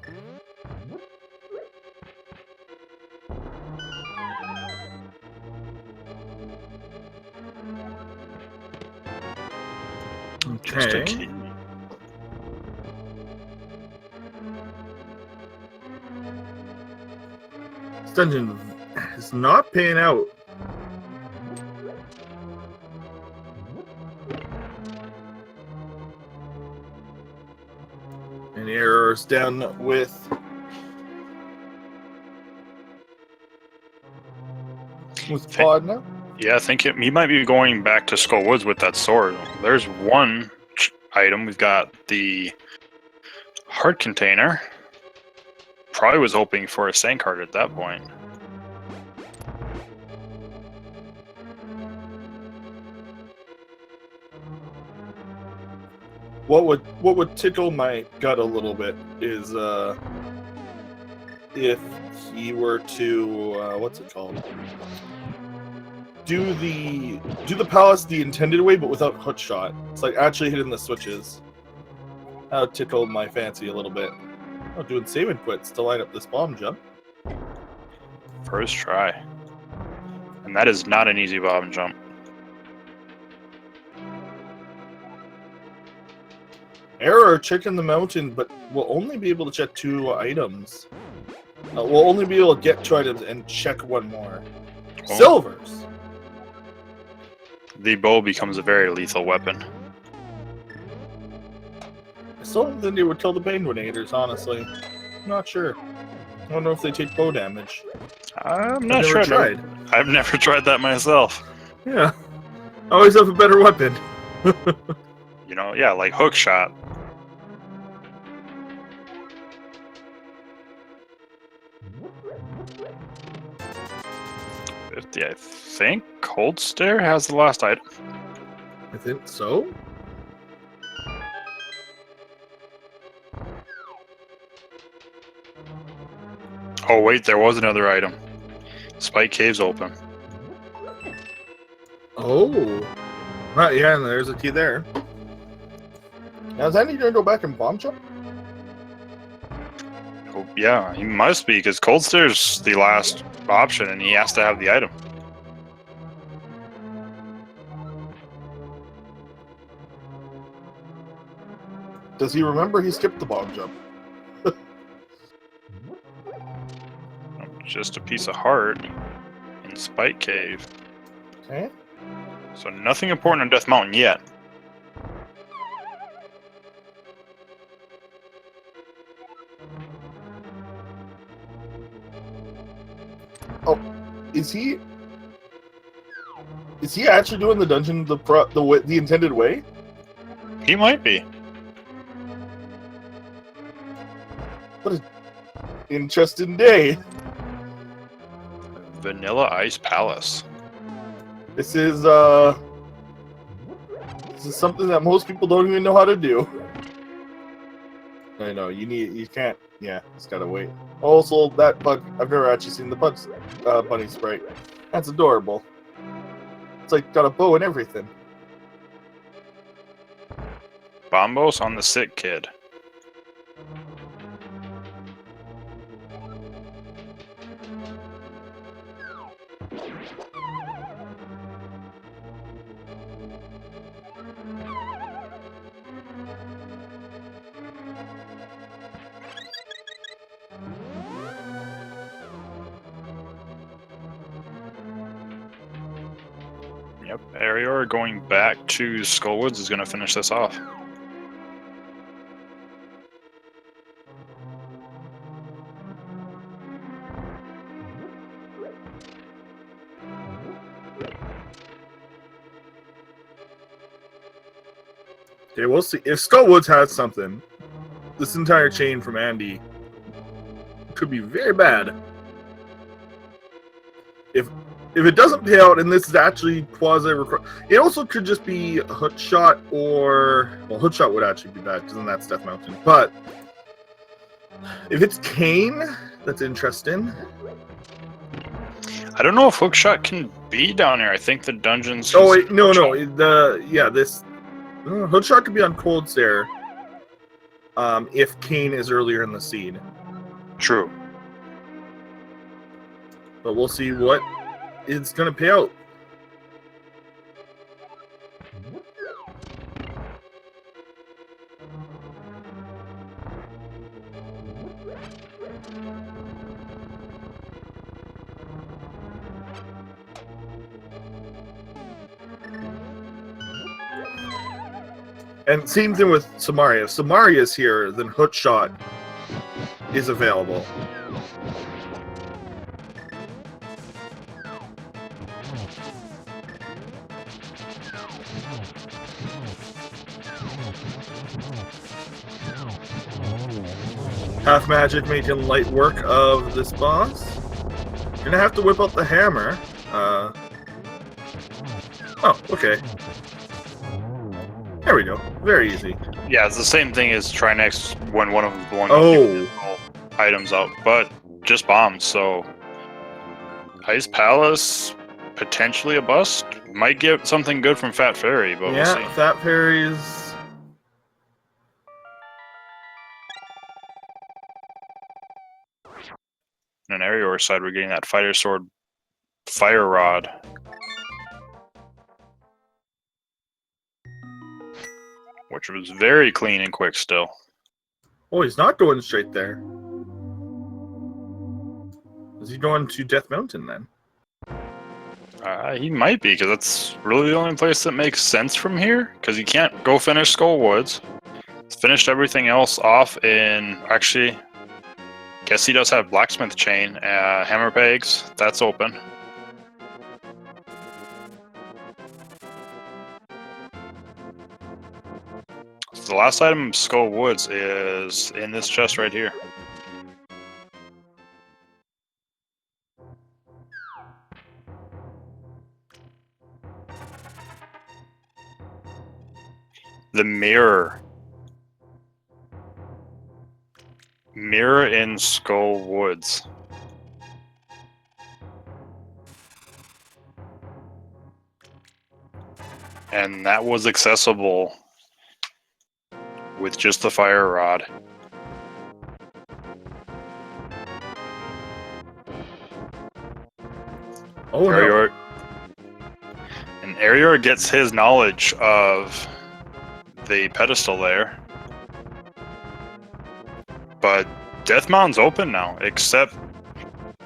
Just a Okay. key. This dungeon is not paying out. And Eriror's down with Pod now. Yeah, I think he might be going back to Skull Woods with that sword. There's one item. We've got the heart container. Probably was hoping for a sank heart at that point. What would tickle my gut a little bit is if he were to what's it called? Do the palace the intended way, but without hook shot. It's like actually hitting the switches. That would tickle my fancy a little bit. Oh, doing save and quits to line up this bomb jump. First try. And that is not an easy bomb jump. Error, checking the mountain, but we'll only be able to check 2 items. We'll only be able to get 2 items and check 1 more. Oh. Silvers! The bow becomes a very lethal weapon. I still don't think they would kill the paintinators, honestly. Not sure. I don't know if they take bow damage. I'm not I've sure. never tried. I've never tried that myself. Yeah. I always have a better weapon. You know, yeah, like hook shot. I think Cold Stare has the last item. I think so. Oh wait, there was another item. Spike Cave's open. Oh. Right, yeah, and there's a key there. Now, is Andy going to go back and bomb jump? Oh, yeah, he must be, because Cold Stare's the last option, and he has to have the item. Does he remember he skipped the bomb jump? Just a piece of heart in Spike Cave. Okay. So nothing important on Death Mountain yet. Oh, is he actually doing the dungeon the intended way? He might be. What an interesting day. Vanilla Ice Palace. This is something that most people don't even know how to do. I know, you can't, yeah, it's gotta wait. Also, that bug, I've never actually seen the bunny sprite. That's adorable. It's like got a bow and everything. Bombos on the Sick Kid. Yep, Eriror going back to Skullwoods is going to finish this off. Okay, we'll see. If Skullwoods has something, this entire chain from Andy could be very bad. If it doesn't pay out and this is actually quasi-record, it also could just be Hookshot or... Well, Hookshot would actually be bad, because then that's Death Mountain. But if it's Kane, that's interesting. I don't know if Hookshot can be down here. I think the dungeons... Oh, wait, no. Hookshot could be on Cold Stare if Kane is earlier in the seed. True. But we'll see what it's going to pay out. And same thing with Samaria. If Samaria is here, then Hookshot is available. Half Magic making light work of this boss. Gonna have to whip out the hammer. Oh, okay. There we go. Very easy. Yeah, it's the same thing as Trinex when one of them's blowing Oh. up items out, but just bombs, so... Ice Palace, potentially a bust. Might get something good from Fat Fairy, but we'll see. Yeah, Fat Fairies... On Eriror side, we're getting that Fighter Sword Fire Rod. Which was very clean and quick still. Oh, he's not going straight there. Is he going to Death Mountain then? He might be, because that's really the only place that makes sense from here. Because he can't go finish Skull Woods. He's finished everything else off in... Actually, guess he does have Blacksmith Chain. Hammer Pegs, that's open. So the last item of Skull Woods is in this chest right here. The mirror. Mirror in Skull Woods. And that was accessible with just the fire rod. Oh, Eriror, and Eriror gets his knowledge of the pedestal there Death Mountain's open now, except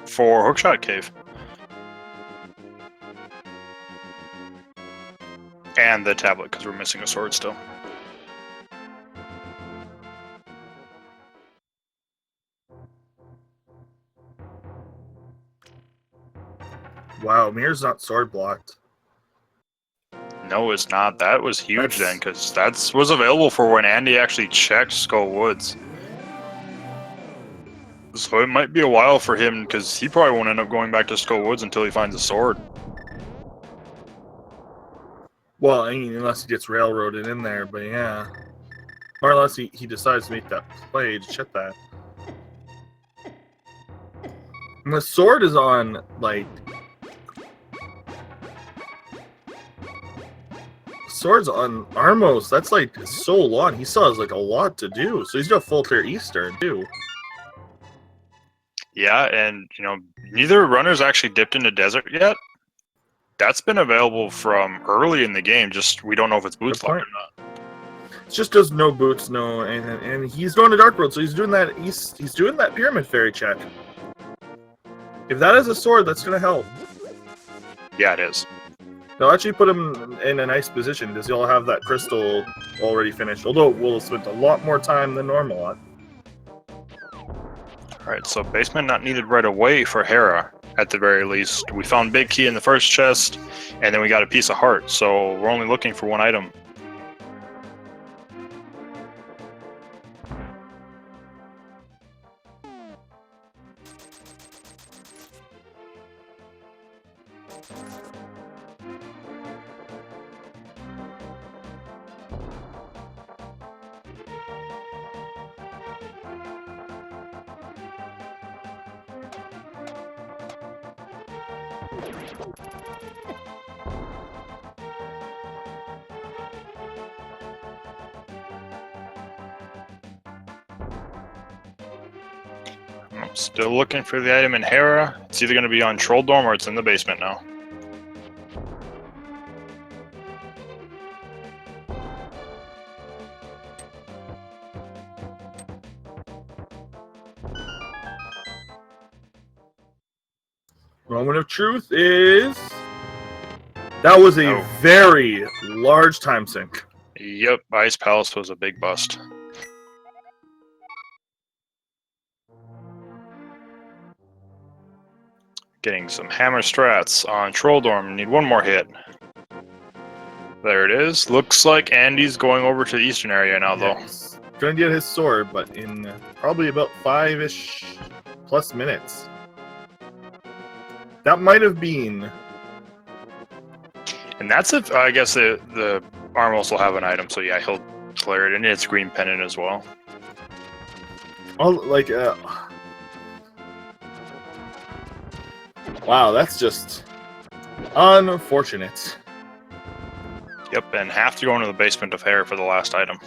for Hookshot Cave. And the tablet, because we're missing a sword still. Wow, Mir's not sword blocked. No, it's not. That was huge That's- then, because that was available for when Andy actually checked Skull Woods. So it might be a while for him, because he probably won't end up going back to Skull Woods until he finds a sword. Well, I mean, unless he gets railroaded in there, but yeah. Or unless he decides to make that play to check that. And the sword is on, like... Sword's on Armos. That's, like, so long. He still has, like, a lot to do. So he's got full clear Eastern, too. Yeah, and, you know, neither runner's actually dipped into desert yet. That's been available from early in the game, just we don't know if it's boots locked or not. It's just does no boots, no, and he's going to Dark World, so he's doing that. He's doing that Pyramid Fairy check. If that is a sword, that's gonna help. Yeah, it is. They'll actually put him in a nice position because he'll have that crystal already finished. Although we'll have spent a lot more time than normal on. Alright, so basement not needed right away for Hera, at the very least. We found Big Key in the first chest, and then we got a piece of heart, so we're only looking for one item. I'm still looking for the item in Hera. It's either going to be on Troll Dorm or it's in the basement now. Moment of truth is that was a very large time sink. Yep, Ice Palace was a big bust. Getting some hammer strats on Troll Dorm. Need one more hit. There it is. Looks like Andy's going over to the eastern area now, though. He's gonna get his sword, but in probably about 5-ish plus minutes. That might have been. And that's if, I guess, the Armos will have an item, so yeah, he'll clear it. And it's green pendant as well. Oh, like, wow, that's just unfortunate. Yep, and have to go into the basement of Hera for the last item.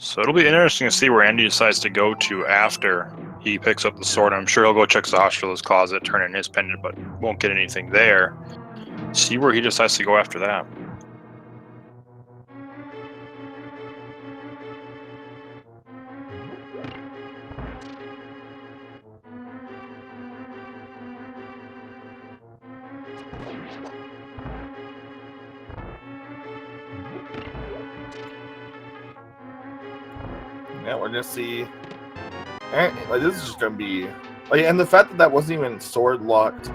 So it'll be interesting to see where Andy decides to go to after he picks up the sword. I'm sure he'll go check Zahastrila's closet, turn in his pendant, but won't get anything there. See where he decides to go after that. Yeah, we're gonna see. Like, this is just gonna be like, and the fact that that wasn't even sword locked.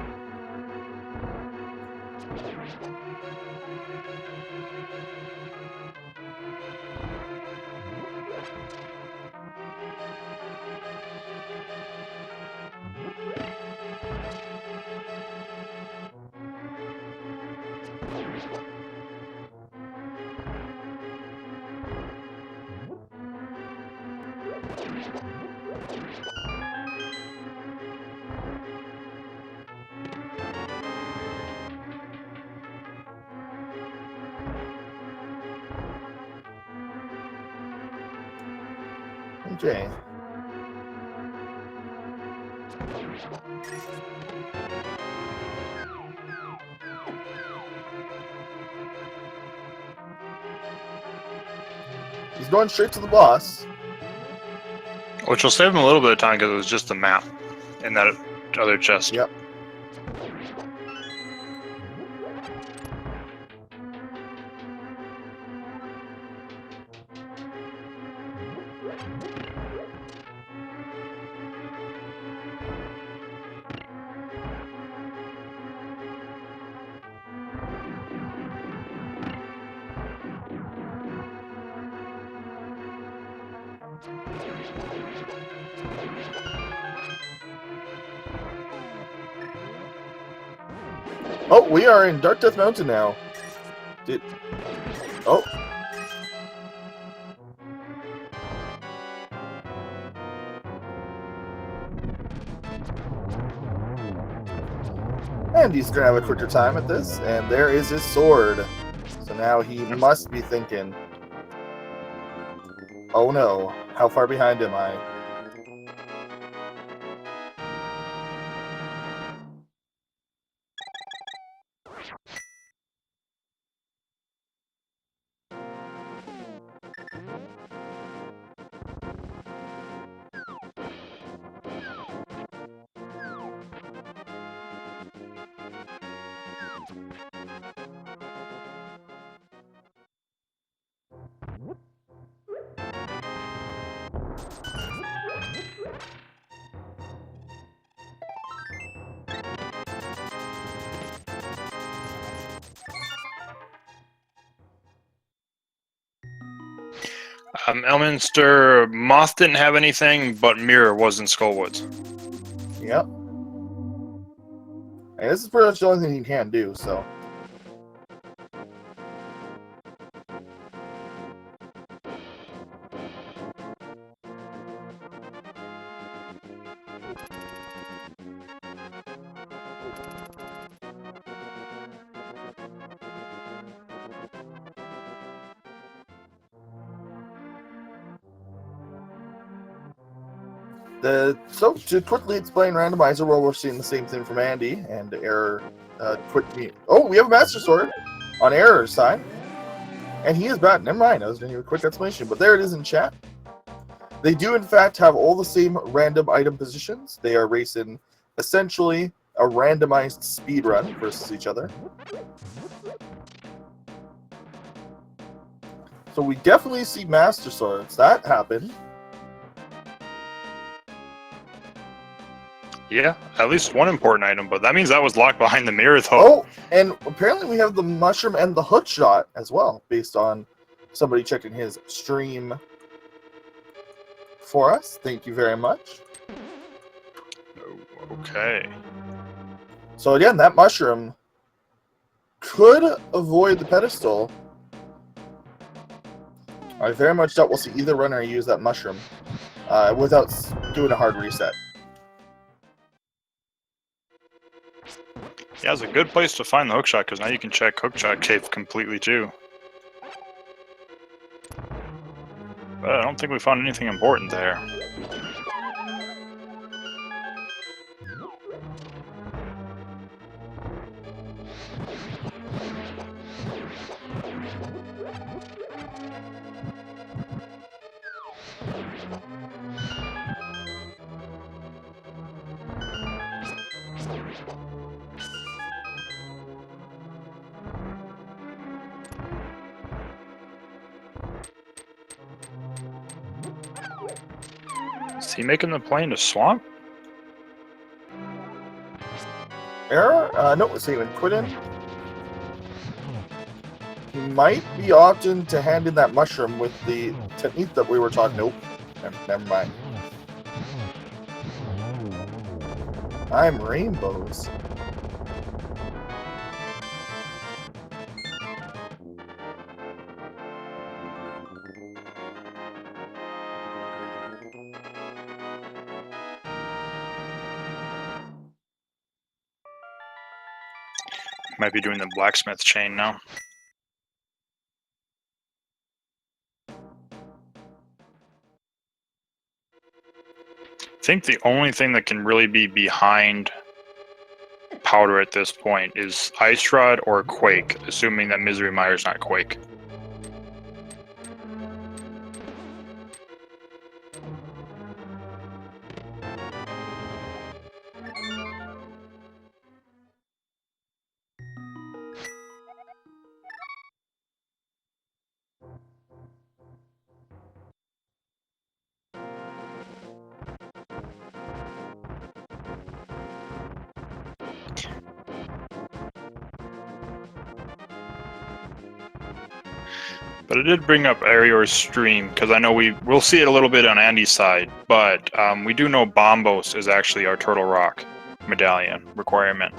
Okay. He's going straight to the boss. Which will save him a little bit of time because it was just a map in that other chest. Yep. Oh, we are in Dark Death Mountain now. Oh. And he's gonna have a quicker time at this, and there is his sword. So now he must be thinking, oh no, how far behind am I? Elminster Moth didn't have anything, but Mirror was in Skullwoods. Yep. And this is pretty much the only thing he can do, so. So to quickly explain Randomizer, well, we're seeing the same thing from Andy and Error. Quit me. Oh, we have a Master Sword on Error's side, and he is bad. Never mind, I was doing a quick explanation, but there it is in chat. They do in fact have all the same random item positions. They are racing essentially a randomized speed run versus each other. So we definitely see Master Swords. That happened. Yeah, at least one important item, but that means that was locked behind the mirror, though. Oh, and apparently we have the mushroom and the hook shot as well, based on somebody checking his stream for us. Thank you very much. Okay. So again, that mushroom could avoid the pedestal. I very much doubt we'll see either runner use that mushroom without doing a hard reset. Yeah, it's a good place to find the hookshot because now you can check hookshot cave completely too. But I don't think we found anything important there. Is he making the plane to swamp? Error? No, it's even quitting. He might be opting to hand in that mushroom with the technique that we were talking. Nope. Never mind. I'm rainbows. Might be doing the blacksmith chain now. think the only thing that can really be behind Powder at this point is Ice Rod or Quake, assuming that Misery Mire's not Quake. But I did bring up Eriror's stream because I know we'll see it a little bit on Andy's side, but we do know Bombos is actually our Turtle Rock medallion requirement.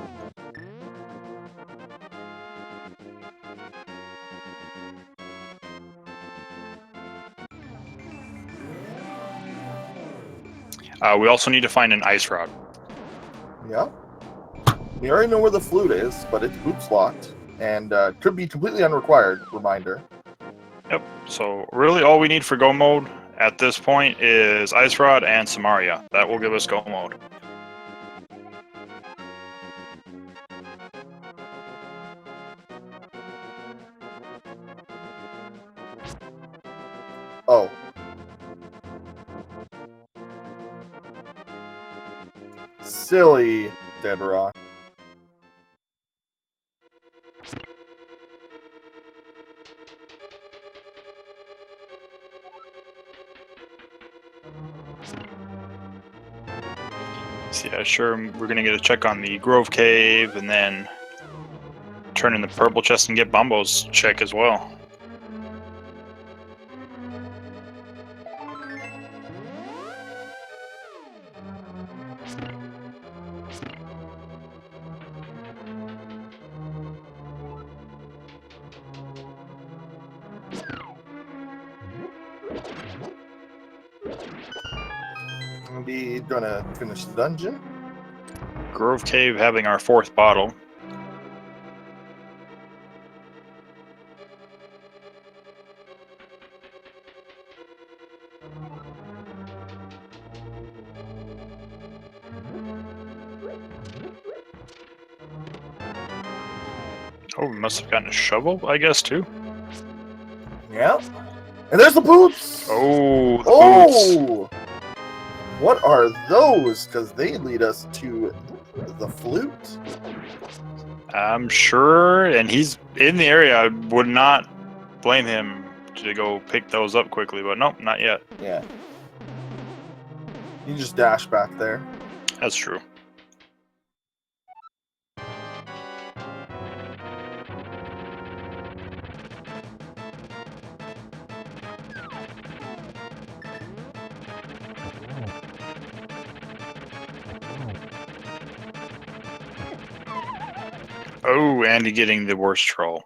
We also need to find an Ice Rod. Yeah. We already know where the flute is, but it's boots locked, and could be completely unrequired, reminder. Yep, so really all we need for go mode at this point is Ice Rod and Samaria. That will give us go mode. Oh. Silly Dead Rock. So yeah, sure, we're gonna get a check on the Grove Cave and then turn in the purple chest and get Bombo's check as well. Maybe gonna finish the dungeon. Grove Cave having our 4th bottle. Oh, we must have gotten a shovel, I guess, too. Yeah. And there's the boots! Oh, the boots. Oh! What are those? Because they lead us to the flute. I'm sure, and he's in the area. I would not blame him to go pick those up quickly, but nope, not yet. Yeah. You just dash back there. That's true. Oh, Andy getting the worst troll.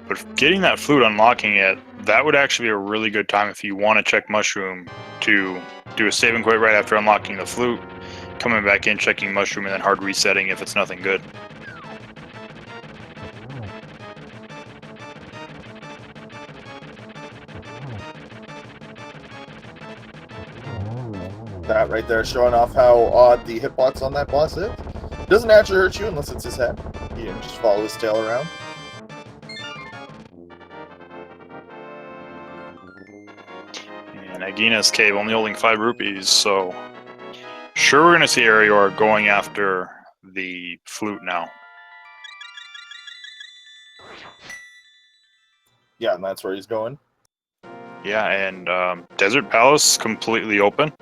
But getting that flute, unlocking it, that would actually be a really good time if you want to check Mushroom to do a save and quit right after unlocking the flute, coming back in, checking Mushroom, and then hard resetting if it's nothing good. That right there showing off how odd the hitbox on that boss is. Doesn't actually hurt you unless it's his head. You can just follow his tail around. And Agina's cave only holding 5 rupees, so sure we're gonna see Eriror going after the flute now. Yeah, and that's where he's going. Yeah, and Desert Palace completely open.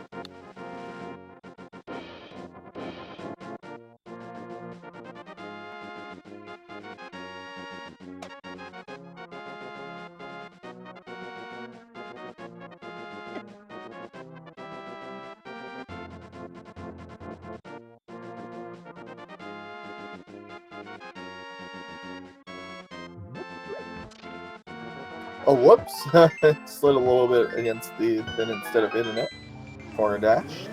Oh, whoops! Slid a little bit against the then instead of hitting it. Corner dash.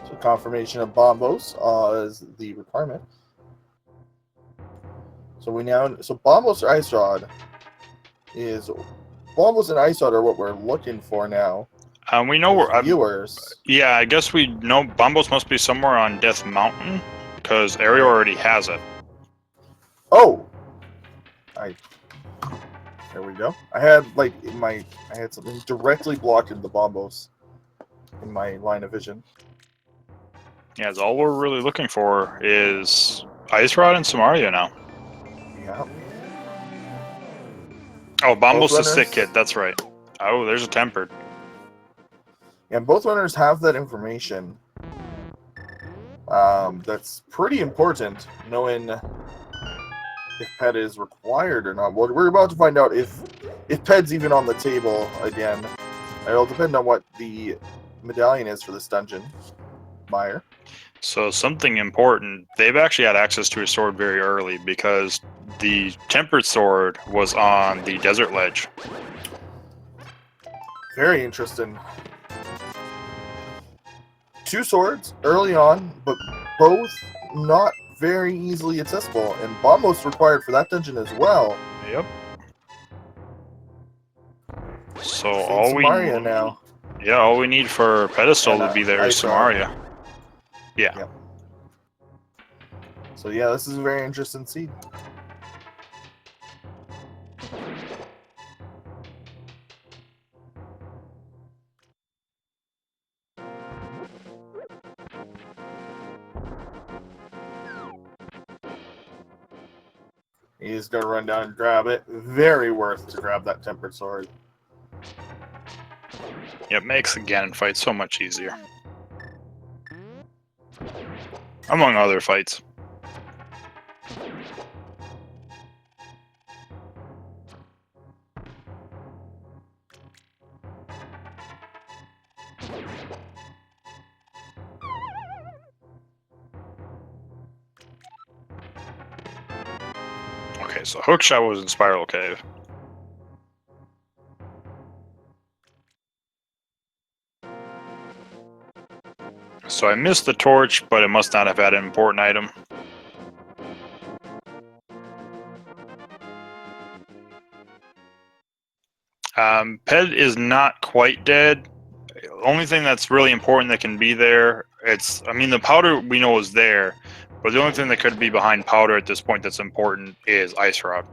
So confirmation of Bombos is the requirement. So Bombos or Ice Rod is Bombos and Ice Rod are what we're looking for now. We know where. Viewers. Yeah, I guess we know Bombos must be somewhere on Death Mountain because Eriror already has it. Oh, there we go. I had something directly blocking the Bombos in my line of vision. Yeah, it's all we're really looking for is Ice Rod and Samaria now. Yeah. Oh, Bombos the runners- Sick Kid, that's right. Oh, there's a Tempered. Yeah, both runners have that information. That's pretty important, knowing if pet is required or not. Well, we're about to find out if pet's even on the table again. It'll depend on what the medallion is for this dungeon. Meyer. So something important, they've actually had access to a sword very early because the Tempered Sword was on the Desert Ledge. Very interesting. 2 swords early on, but both not very easily accessible, and Bombos required for that dungeon as well. Yep. So all now. Yeah, all we need for Pedestal to be there is Samaria. Yeah. Yep. So yeah, this is a very interesting seed. He's gonna run down and grab it. Very worth to grab that Tempered Sword. It makes the Ganon fight so much easier. Among other fights. Okay, so Hookshot was in Spiral Cave. So I missed the torch, but it must not have had an important item. Ped is not quite dead. The only thing that's really important that can be there, the powder we know is there, but the only thing that could be behind powder at this point that's important is Ice Rod.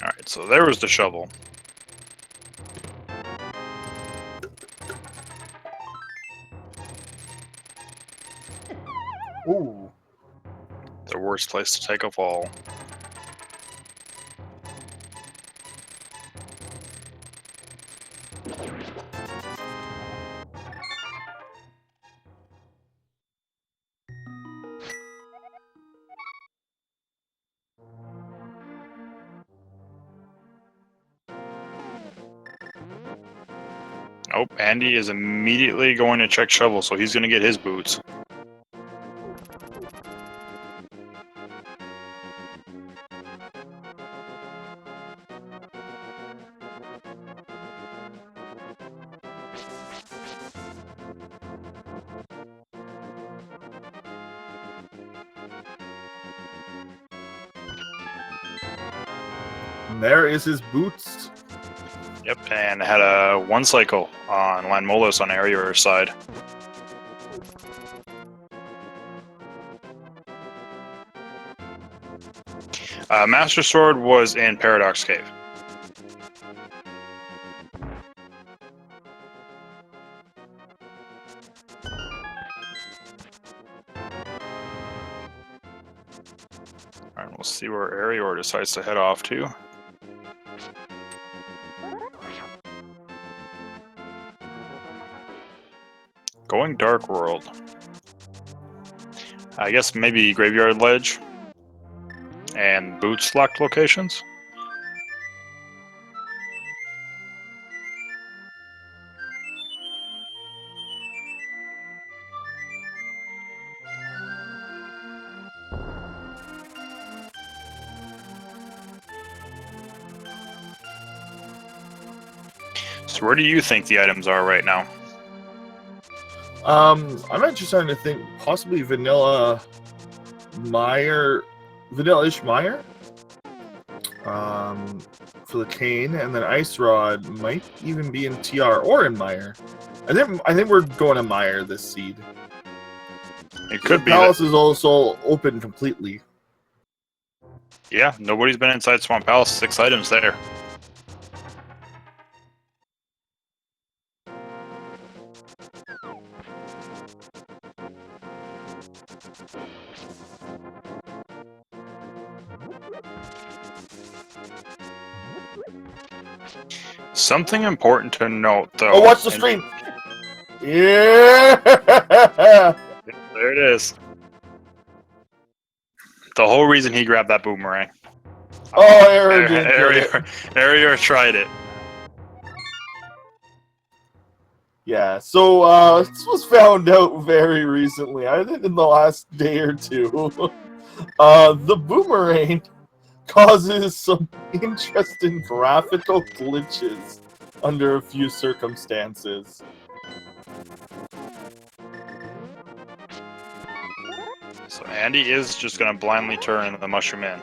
Alright, so there was the shovel. Ooh. The worst place to take a fall. Nope, Andy is immediately going to check shovel, so he's going to get his boots. And there is his boots. Yep, and had a 1 cycle on Lanmolos on Eriror's side. Master Sword was in Paradox Cave. Alright, we'll see where Eriror decides to head off to. Going Dark World. I guess maybe Graveyard Ledge and Boots locked locations. So where do you think the items are right now? I'm actually starting to think possibly vanilla-ish Meyer, for the cane, and then Ice Rod might even be in TR or in Meyer. I think we're going to Meyer this seed. It could the be Palace that. is also open completely. Yeah, nobody's been inside Swamp Palace. 6 items there. Something important to note, though. Oh, watch the stream! Yeah! There it is. The whole reason he grabbed that boomerang. Oh, Eriror tried it. Yeah, so this was found out very recently. I think in the last day or two. The boomerang causes some interesting graphical glitches under a few circumstances. So Andy is just going to blindly turn the mushroom in.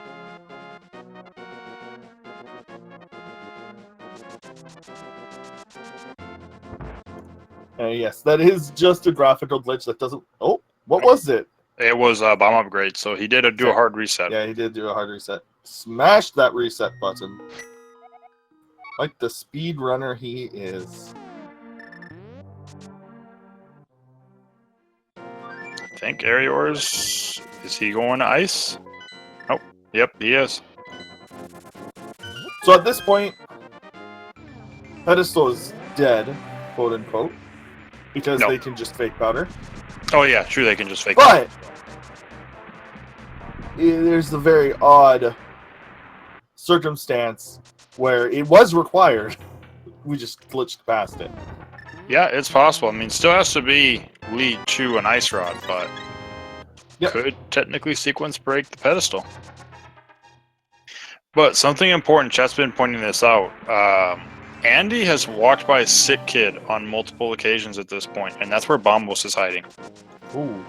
Yes, that is just a graphical glitch that doesn't... Oh, what was it? It was a bomb upgrade, so he did do a hard reset. Yeah, he did do a hard reset. Smash that reset button. Like the speed runner he is. I think Eriror's... Is he going to ice? Oh, yep, he is. So at this point, Pedestal is dead, quote unquote, because they can just fake powder. Oh yeah, true, they can just fake powder. But there's the very odd circumstance where it was required. We just glitched past it. Yeah, it's possible. I mean, still has to be lead to an ice rod, but could technically sequence break the pedestal. But something important, Chet's been pointing this out. Andy has walked by a sick kid on multiple occasions at this point, and that's where Bombos is hiding. Ooh.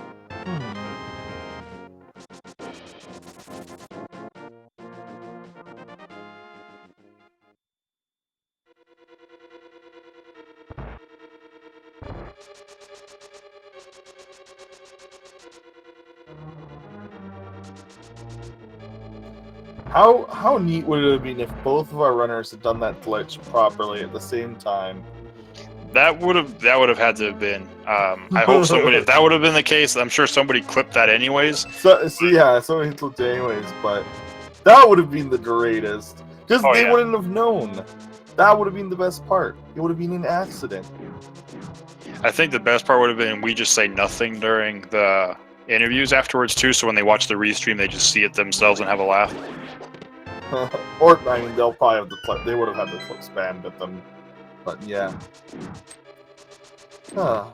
How neat would it have been if both of our runners had done that glitch properly at the same time? That would have had to have been. I hope somebody. If that would have been the case, I'm sure somebody clipped that anyways. So yeah, somebody clipped it anyways. But that would have been the greatest because they wouldn't have known. That would have been the best part. It would have been an accident. I think the best part would have been we just say nothing during the interviews afterwards too. So when they watch the restream, they just see it themselves and have a laugh. Or I mean, they'll probably have the clip. They would have had the clips banned at them. But yeah. Huh.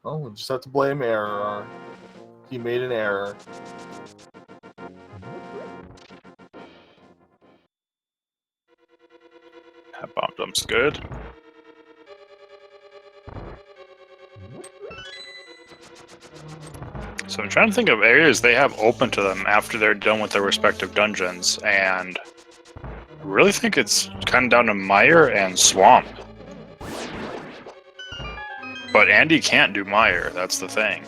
Oh, we just have to blame Eriror. He made an error. That bomb dump's good. So I'm trying to think of areas they have open to them after they're done with their respective dungeons, and I really think it's kind of down to Mire and Swamp. But Andy can't do Mire, that's the thing.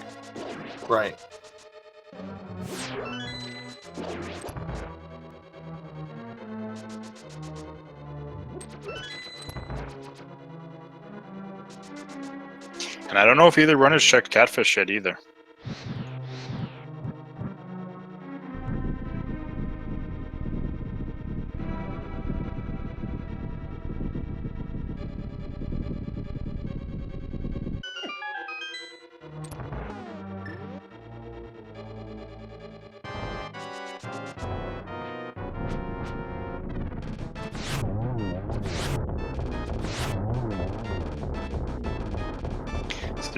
Right. And I don't know if either run has checked Catfish yet either.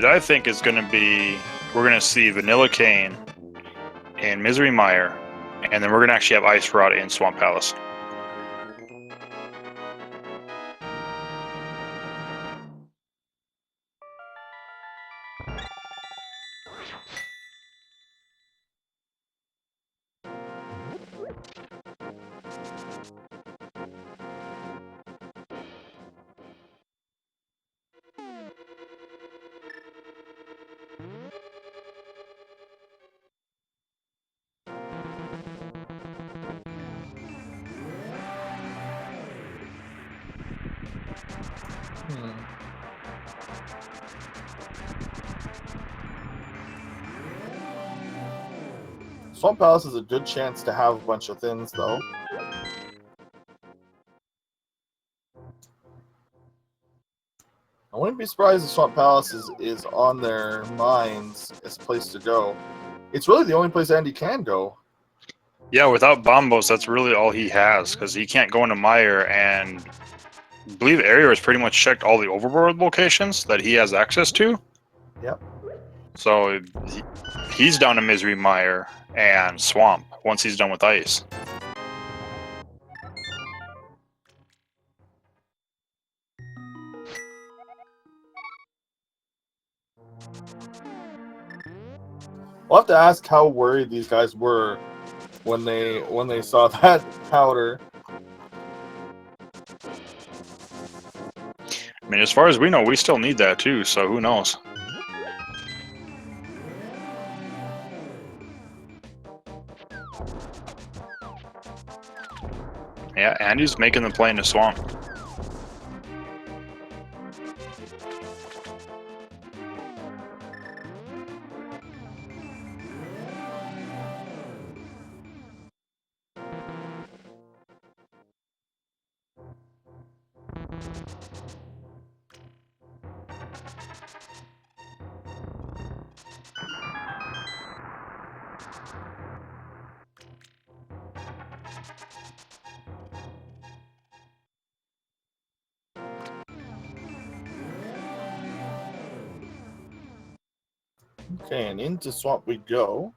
that I think is going to be, we're going to see Vanilla Cane in Misery Mire, and then we're going to actually have Ice Rod in Swamp Palace. Swamp Palace is a good chance to have a bunch of thins, though. I wouldn't be surprised if Swamp Palace is on their minds as a place to go. It's really the only place Andy can go. Yeah, without Bombos, that's really all he has, because he can't go into Mire, and I believe Eriror has pretty much checked all the overworld locations that he has access to. Yep. So he's down to Misery Mire and Swamp once he's done with Ice. We'll have to ask how worried these guys were when they saw that powder. I mean, as far as we know, we still need that too, so who knows? Yeah, Andy's making the play into Swamp. Okay, and into Swamp we go.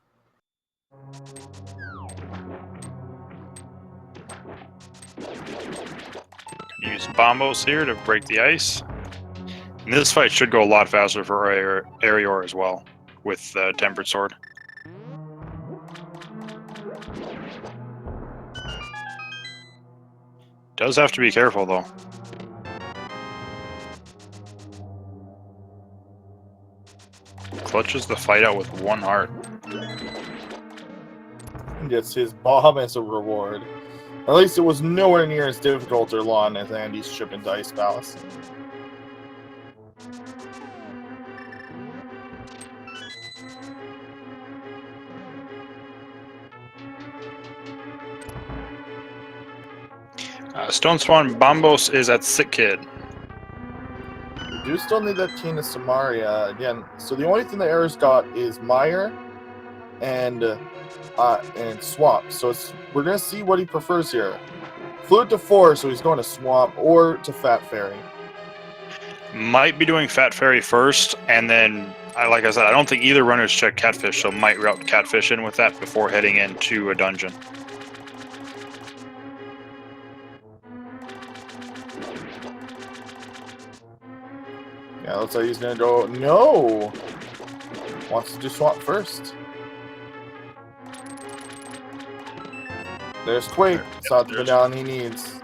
Use Bombos here to break the ice. And this fight should go a lot faster for Eriror as well, with Tempered Sword. Does have to be careful though. Clutches the fight out with one heart. And gets his bomb as a reward. At least it was nowhere near as difficult or long as Andy's trip into Ice Palace. Stone Swan Bombos is at Sick Kid. We do still need that Tina Samaria again. So the only thing the Air's got is Mire and Swamp. So we're gonna see what he prefers here. Fluid to 4, so he's going to Swamp or to Fat Fairy. Might be doing Fat Fairy first, and then, like I said, I don't think either runner's checked Catfish, so might route Catfish in with that before heading into a dungeon. Yeah, looks like he's gonna go. No! Wants to do Swamp first. There's Quake. It's not the down he needs.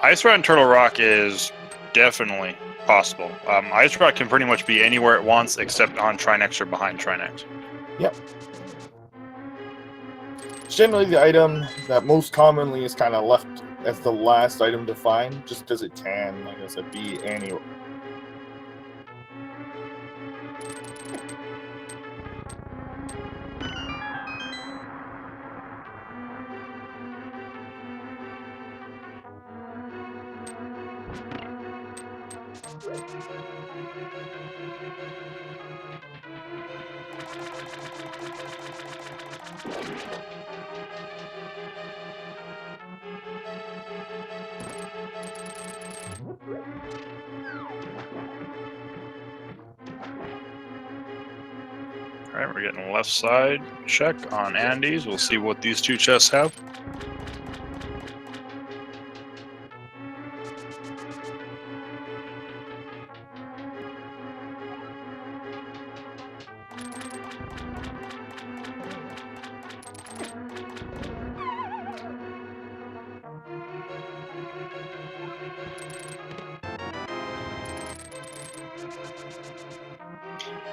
Ice Rod and Turtle Rock is definitely possible. Ice Rod can pretty much be anywhere it wants except on Trinex or behind Trinex. Yep. It's generally the item that most commonly is kind of left as the last item to find, just because it can, like I said, be anywhere. Alright, we're getting left side check on Andy's. We'll see what these two chests have.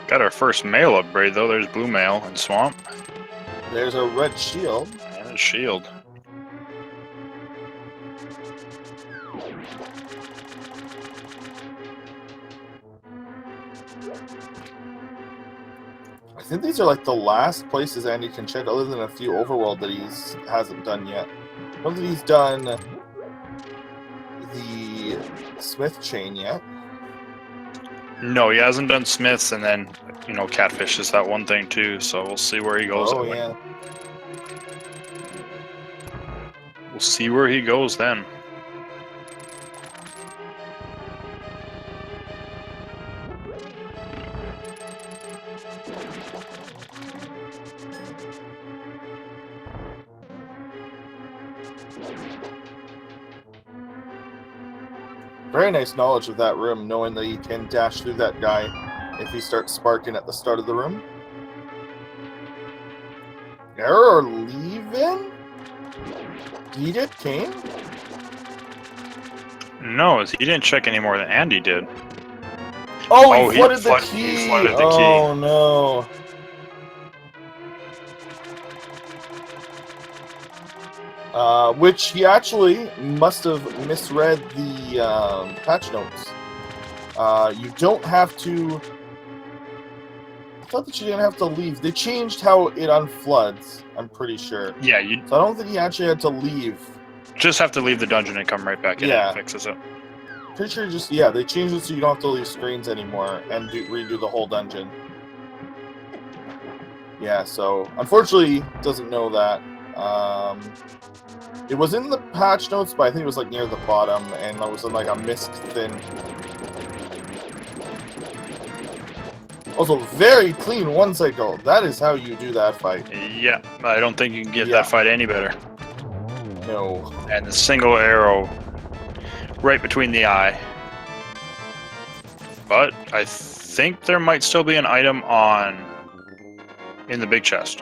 Got our first mail upgrade though. There's blue mail and swamp. There's a red shield. And a shield. I think these are like the last places Andy can check, other than a few overworld that hasn't done yet. I don't think he's done the Smith chain yet. No, he hasn't done Smiths, and then, you know, Catfish is that one thing too, so we'll see where he goes. Oh, yeah. We'll see where he goes then. Very nice knowledge of that room, knowing that you can dash through that guy if he starts sparking at the start of the room. Eriror leaving? Did he get Kane? No, he didn't check any more than Andy did. Oh, he flooded the key! He flooded the key. Oh, no. Which he actually must have misread the patch notes. You don't have to... I thought that you didn't have to leave. They changed how it unfloods, I'm pretty sure. Yeah, you So I don't think he actually had to leave. just have to leave the dungeon and come right back in and it fixes it. Pretty sure just, yeah, they changed it so you don't have to leave screens anymore and redo the whole dungeon. Yeah, so unfortunately, doesn't know that. It was in the patch notes, but I think it was like near the bottom, and it was in like a mist thin. Also, very clean one cycle. That is how you do that fight. Yeah, I don't think you can get that fight any better. No. And the single arrow right between the eye. But I think there might still be an item in the big chest.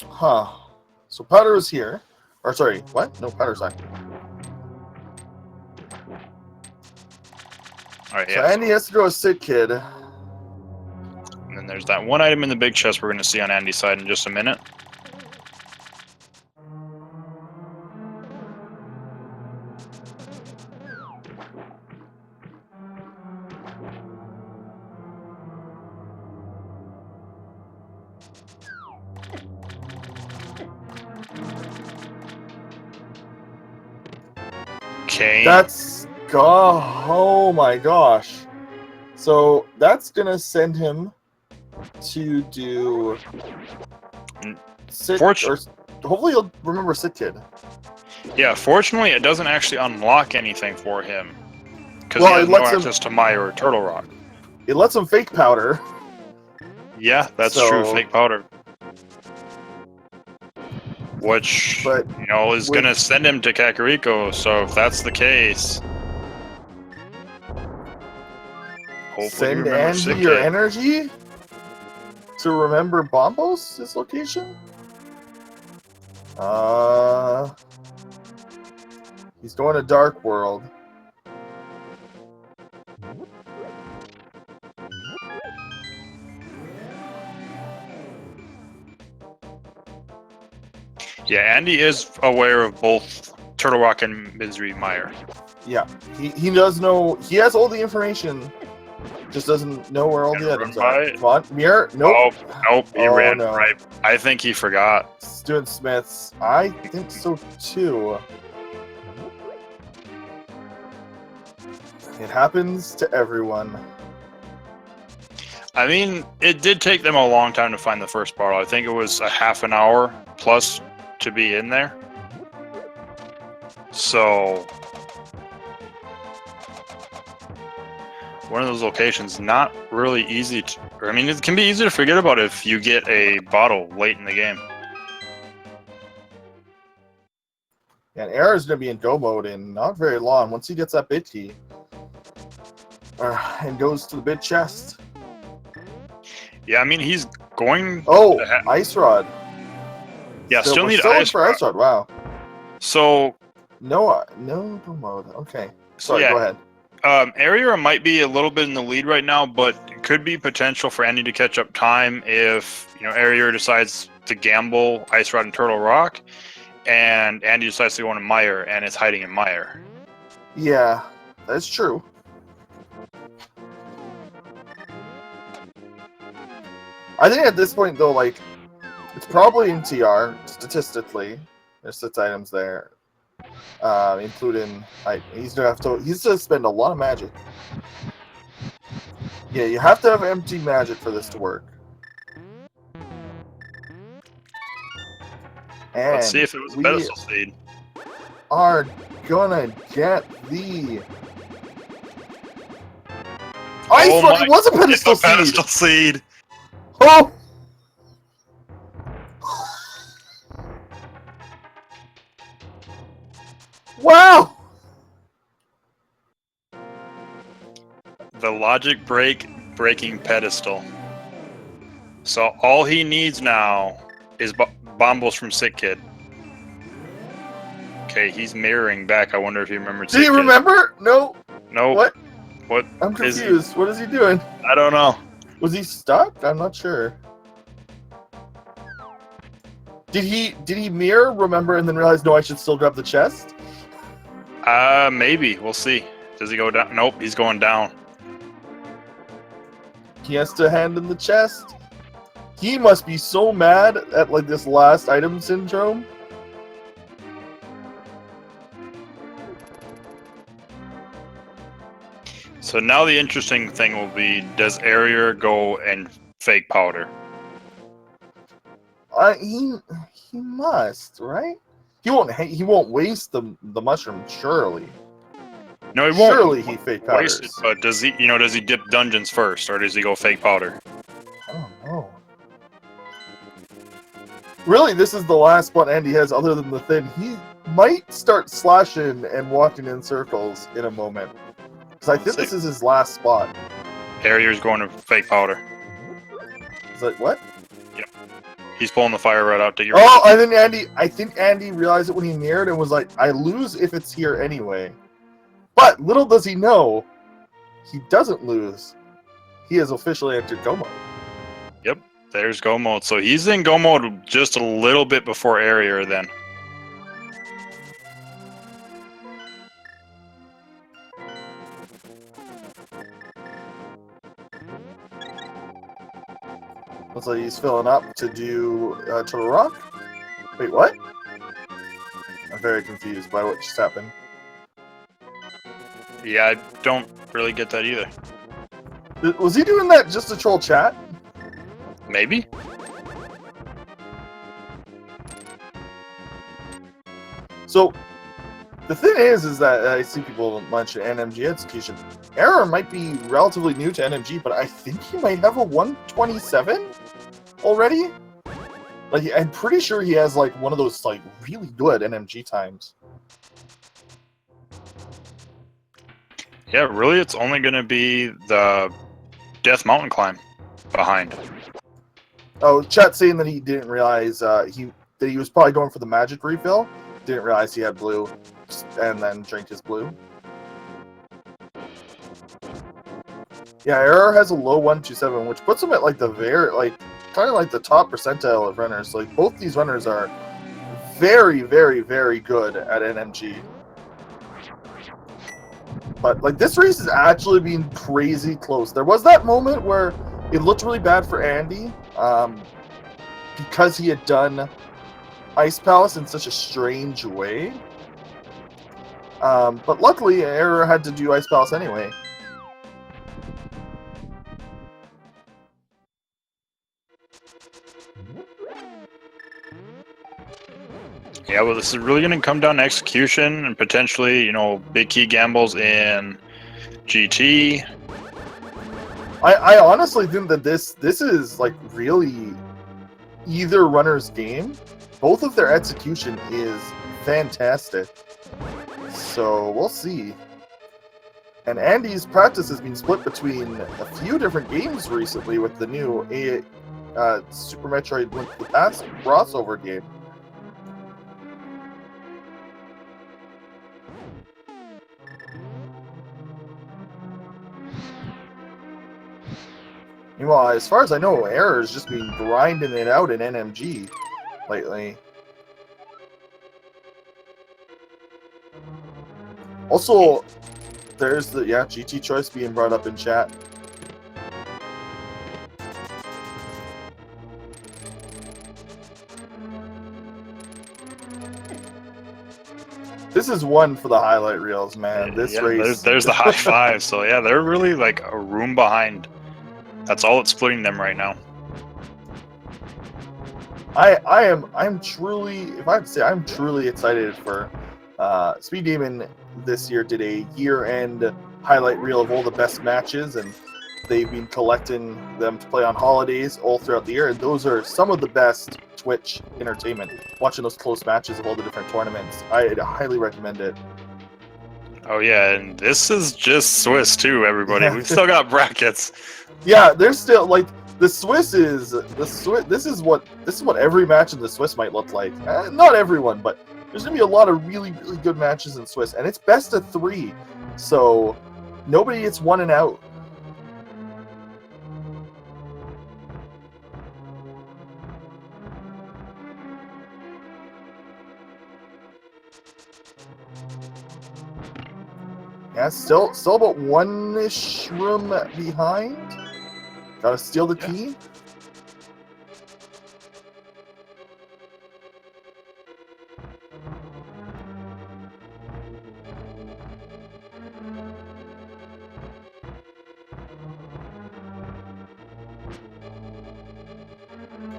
Huh. So Powder is here. Or sorry, what? No, Powder's not. Alright, So yeah. Andy has to go with Sid Kid. And then there's that one item in the big chest we're going to see on Andy's side in just a minute. Okay. Oh my gosh. So that's gonna send him to do hopefully he'll remember Sit Kid. Yeah, fortunately it doesn't actually unlock anything for him. Because Well, he has no access to Maya or Turtle Rock. It lets him fake Powder. Yeah, that's true, fake Powder. Which, you know, is going to send him to Kakariko, so if that's the case... Send Andy your energy to remember Bombos' location? He's going to Dark World. Yeah, Andy is aware of both Turtle Rock and Misery Mire. Yeah, he does know. He has all the information Just doesn't know where all the Gonna items run by are. it? Come on, mirror. Nope. Oh, nope, he Oh, ran no. right. I think he forgot. Stuart Smith's. I think so too. It happens to everyone. I mean, it did take them a long time to find the first bottle. I think it was a half an hour plus to be in there. So, one of those locations, not really easy to... I mean, it can be easy to forget about if you get a bottle late in the game. And Eriror's going to be in go mode in not very long. Once he gets that bid key and goes to the bid chest. Yeah, I mean, he's going... Oh, Ice Rod. Yeah, still we're need still in Ice for Rod. Ice Rod. Wow. So... No go mode. Okay. Sorry, yeah, go ahead. Eriror might be a little bit in the lead right now, but it could be potential for Andy to catch up time if, you know, Eriror decides to gamble Ice Rod and Turtle Rock, and Andy decides to go into Mire, and it's hiding in Mire. Yeah, that's true. I think at this point, though, like, it's probably in TR, statistically. There's 6 items there. Including, he's gonna spend a lot of magic. Yeah, you have to have empty magic for this to work. And Let's see if it was a pedestal seed. Are gonna get the Ice Rod. It was a pedestal seed. Pedestal seed. Oh. Wow! The logic breaking pedestal. So all he needs now is Bombos from Sick Kid. Okay, he's mirroring back. I wonder if he remembers. Did he remember? No. No. What? What? I'm confused. What is he doing? I don't know. Was he stuck? I'm not sure. Did he mirror, remember, and then realize, no, I should still grab the chest? Maybe. We'll see. Does he go down? Nope, he's going down. He has to hand in the chest. He must be so mad at, like, this last item syndrome. So now the interesting thing will be, does Eriror go and fake powder? He must, right? He won't waste the mushroom, surely. No, he won't. Surely he fake powders. It, but does he dip dungeons first, or does he go fake powder? I don't know. Really, this is the last spot Andy has other than the thin. He might start slashing and walking in circles in a moment. Because I think this is his last spot. Eriror's going to fake powder. Is that what? Yep. He's pulling the fire rod out to get I think Andy realized it when he mirrored and was like, I lose if it's here anyway. But little does he know, he doesn't lose. He has officially entered go mode. Yep, there's go mode. So he's in go mode just a little bit before Eriror then. Looks like he's filling up to do Turtle Rock. Wait, what? I'm very confused by what just happened. Yeah, I don't really get that either. Was he doing that just to troll chat? Maybe? So, the thing is that I see people mention NMG execution. Eriror might be relatively new to NMG, but I think he might have a 127 already. Like, I'm pretty sure he has, like, one of those, like, really good NMG times. Yeah, really, it's only going to be the Death Mountain climb behind. Oh, chat saying that he didn't realize that he was probably going for the magic refill. Didn't realize he had blue, and then drank his blue. Yeah, Eriror has a low 127, which puts him at like the kind of like the top percentile of runners. Like both these runners are very, very, very good at NMG. But like this race has actually been crazy close. There was that moment where it looked really bad for Andy because he had done Ice Palace in such a strange way. But luckily, Eriror had to do Ice Palace anyway. Yeah, well, this is really going to come down to execution and potentially, you know, big key gambles in GT. I honestly think that this is like really either runner's game. Both of their execution is fantastic. So we'll see. And Andy's practice has been split between a few different games recently with the new Super Metroid Link to the Past crossover game. Meanwhile, as far as I know, Eriror's just been grinding it out in NMG lately. Also, there's the GT choice being brought up in chat. This is one for the highlight reels, man. This race. There's the high five. So yeah, they're really like a room behind. That's all that's splitting them right now. I'm truly, if I have to say, I'm truly excited for Speed Demon this year did a year-end highlight reel of all the best matches, and they've been collecting them to play on holidays all throughout the year, and those are some of the best Twitch entertainment. Watching those close matches of all the different tournaments, I highly recommend it. Oh yeah, and this is just Swiss too, everybody. Yeah. We've still got brackets. Yeah, there's still like the Swiss is the Swiss. This is what every match in the Swiss might look like. Not everyone, but there's gonna be a lot of really good matches in Swiss, and it's best of 3, so nobody gets one and out. Yeah, still about one-ish room behind. Gotta steal the key.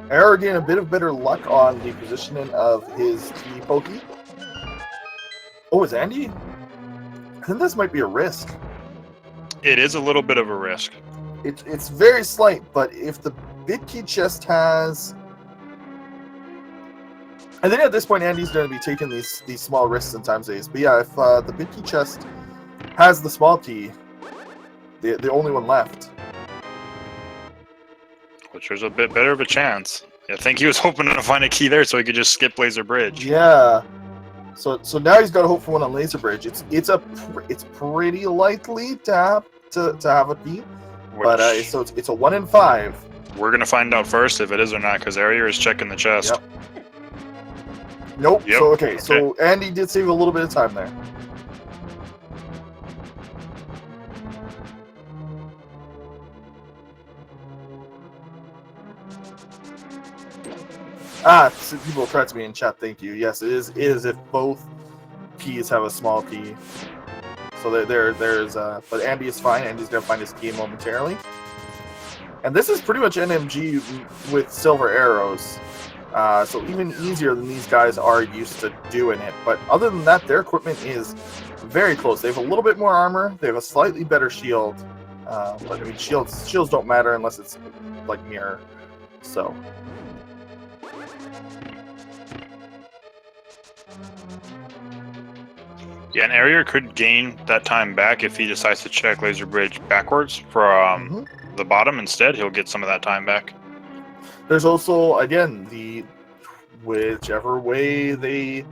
Eriror getting a bit of better luck on the positioning of his key pokey. Oh, is Andy? I think this might be a risk. It is a little bit of a risk. It's very slight, but if the big key chest has... I think at this point Andy's going to be taking these small risks in times days. But yeah, if the big key chest has the small key, the only one left. Which was a bit better of a chance. I think he was hoping to find a key there so he could just skip Laser Bridge. Yeah. So now he's got to hope for one on Laser Bridge. It's pretty likely to have a key, but so it's a 1 in 5. We're gonna find out first if it is or not, because Eriror is checking the chest. Yep. Nope. Yep. So okay. So Andy did save a little bit of time there. So people correct me in chat. Thank you. Yes, it is if both keys have a small key. So there's but Andy is fine. Andy's gonna find his key momentarily. And this is pretty much NMG with silver arrows. So even easier than these guys are used to doing it. But other than that, their equipment is very close. They have a little bit more armor. They have a slightly better shield. But I mean, shields don't matter unless it's like mirror. So. Yeah, and Eriror could gain that time back if he decides to check Laser Bridge backwards from the bottom instead. He'll get some of that time back. There's also, again, whichever way they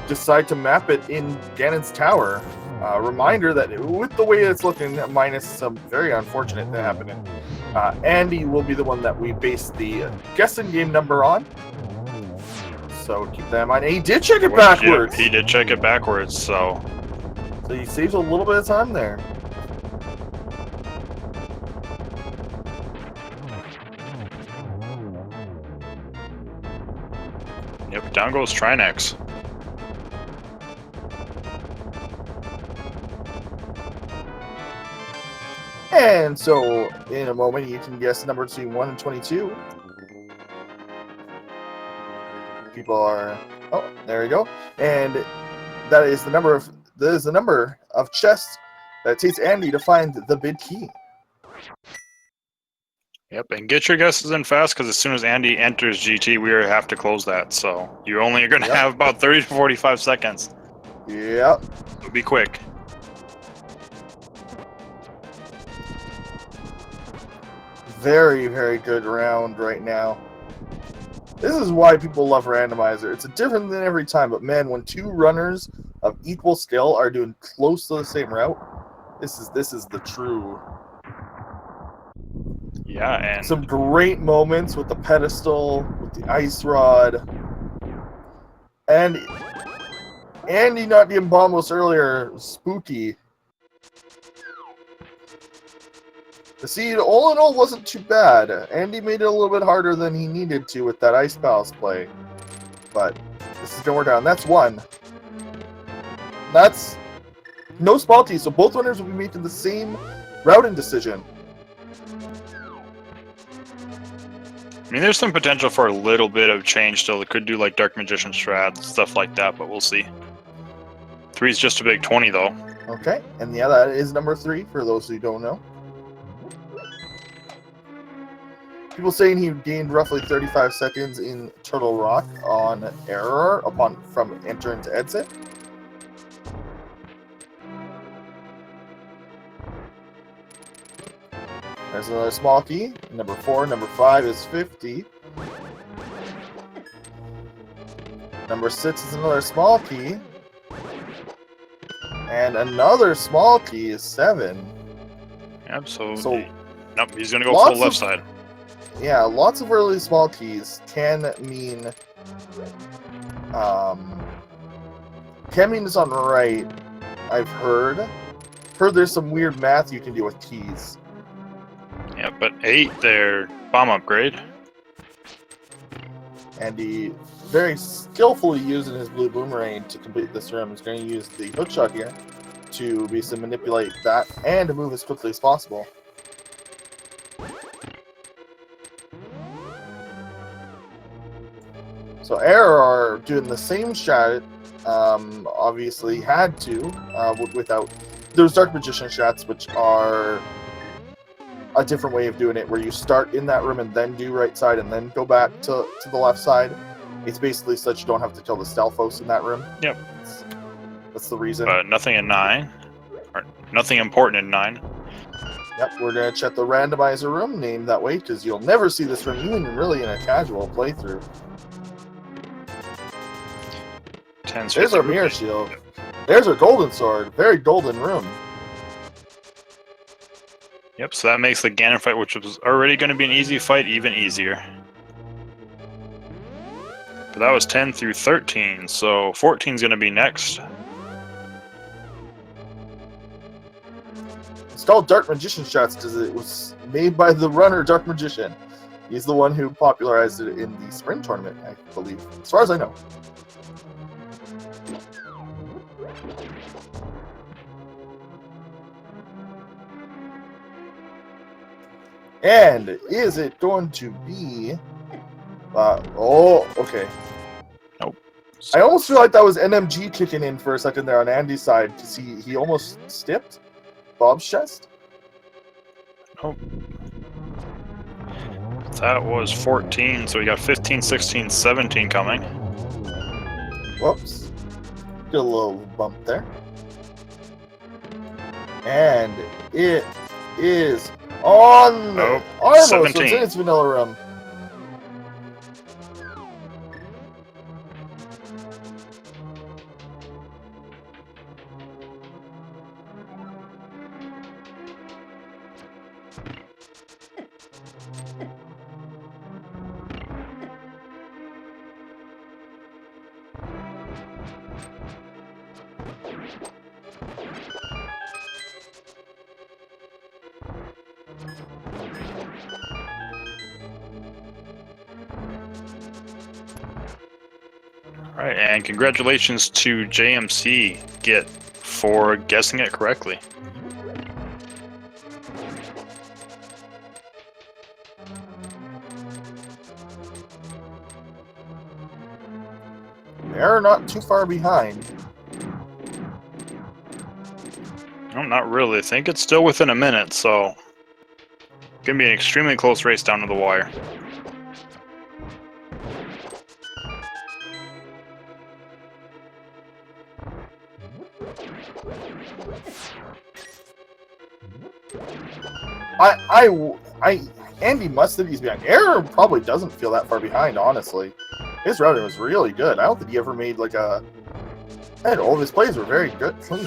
decide to map it in Ganon's Tower. Reminder that with the way it's looking, minus some very unfortunate that happening, Andy will be the one that we base the guessing game number on. So keep that in mind. And he did check it backwards. Yeah, he did check it backwards, so So he saves a little bit of time there. Yep, down goes Trinex. And so, in a moment, you can guess the number between 1 and 22. People are... Oh, there you go. And that is the number of chests that it takes Andy to find the bid key. Yep, and get your guesses in fast, because as soon as Andy enters GT, we have to close that. So you're only going to have about 30 to 45 seconds. Yep. So be quick. Very, very good round right now. This is why people love Randomizer. It's different than every time, but man, when two runners of equal skill are doing close to the same route, this is the true. Yeah, and some great moments with the pedestal, with the ice rod, and Andy not being bombos earlier, spooky. The seed, all in all, wasn't too bad. Andy made it a little bit harder than he needed to with that Ice Palace play. But this is going to work out. And that's one. That's no small T, so both runners will be making the same routing decision. I mean, there's some potential for a little bit of change still. It could do like Dark Magician strats, stuff like that, but we'll see. 3's just a big 20, though. Okay, and yeah, that is number 3, for those who don't know. People saying he gained roughly 35 seconds in Turtle Rock on Eriror from entering to exit. There's another small key. Number 4, number 5 is 50. Number 6 is another small key. And another small key is 7. Absolutely. So, nope, he's going to go full left side. Yeah, lots of early small keys can mean it's on right. I've heard there's some weird math you can do with keys. Yeah, but 8 there, bomb upgrade. And he very skillfully using his blue boomerang to complete this room. He's going to use the hookshot here to basically manipulate that and to move as quickly as possible. So Eriror doing the same shot, obviously had to, without... There's Dark Magician shots, which are a different way of doing it, where you start in that room and then do right side and then go back to the left side. It's basically such you don't have to kill the Stalfos in that room. Yep. That's the reason. But nothing in 9. Or nothing important in 9. Yep, we're going to check the randomizer room, named that way, because you'll never see this room, even really in a casual playthrough. There's our mirror shield. There's our golden sword. Very golden room. Yep, so that makes the Ganon fight, which was already going to be an easy fight, even easier. But that was 10 through 13, so 14 is going to be next. It's called Dark Magician shots because it was made by the runner Dark Magician. He's the one who popularized it in the spring tournament, I believe, as far as I know. And is it going to be... okay. Nope. I almost feel like that was NMG kicking in for a second there on Andy's side, because he almost stipped Bob's chest. Nope. That was 14, so we got 15, 16, 17 coming. Whoops. Get a little bump there. And it is on Oh, Armo, 17. so it's in its vanilla room. Alright, and congratulations to JMC Git for guessing it correctly. They're not too far behind. No, not really. I think it's still within a minute, so gonna be an extremely close race down to the wire. Andy must think he's behind. Eriror probably doesn't feel that far behind, honestly. His routing was really good. I don't think he ever made like a. And all of his plays were very good, clean.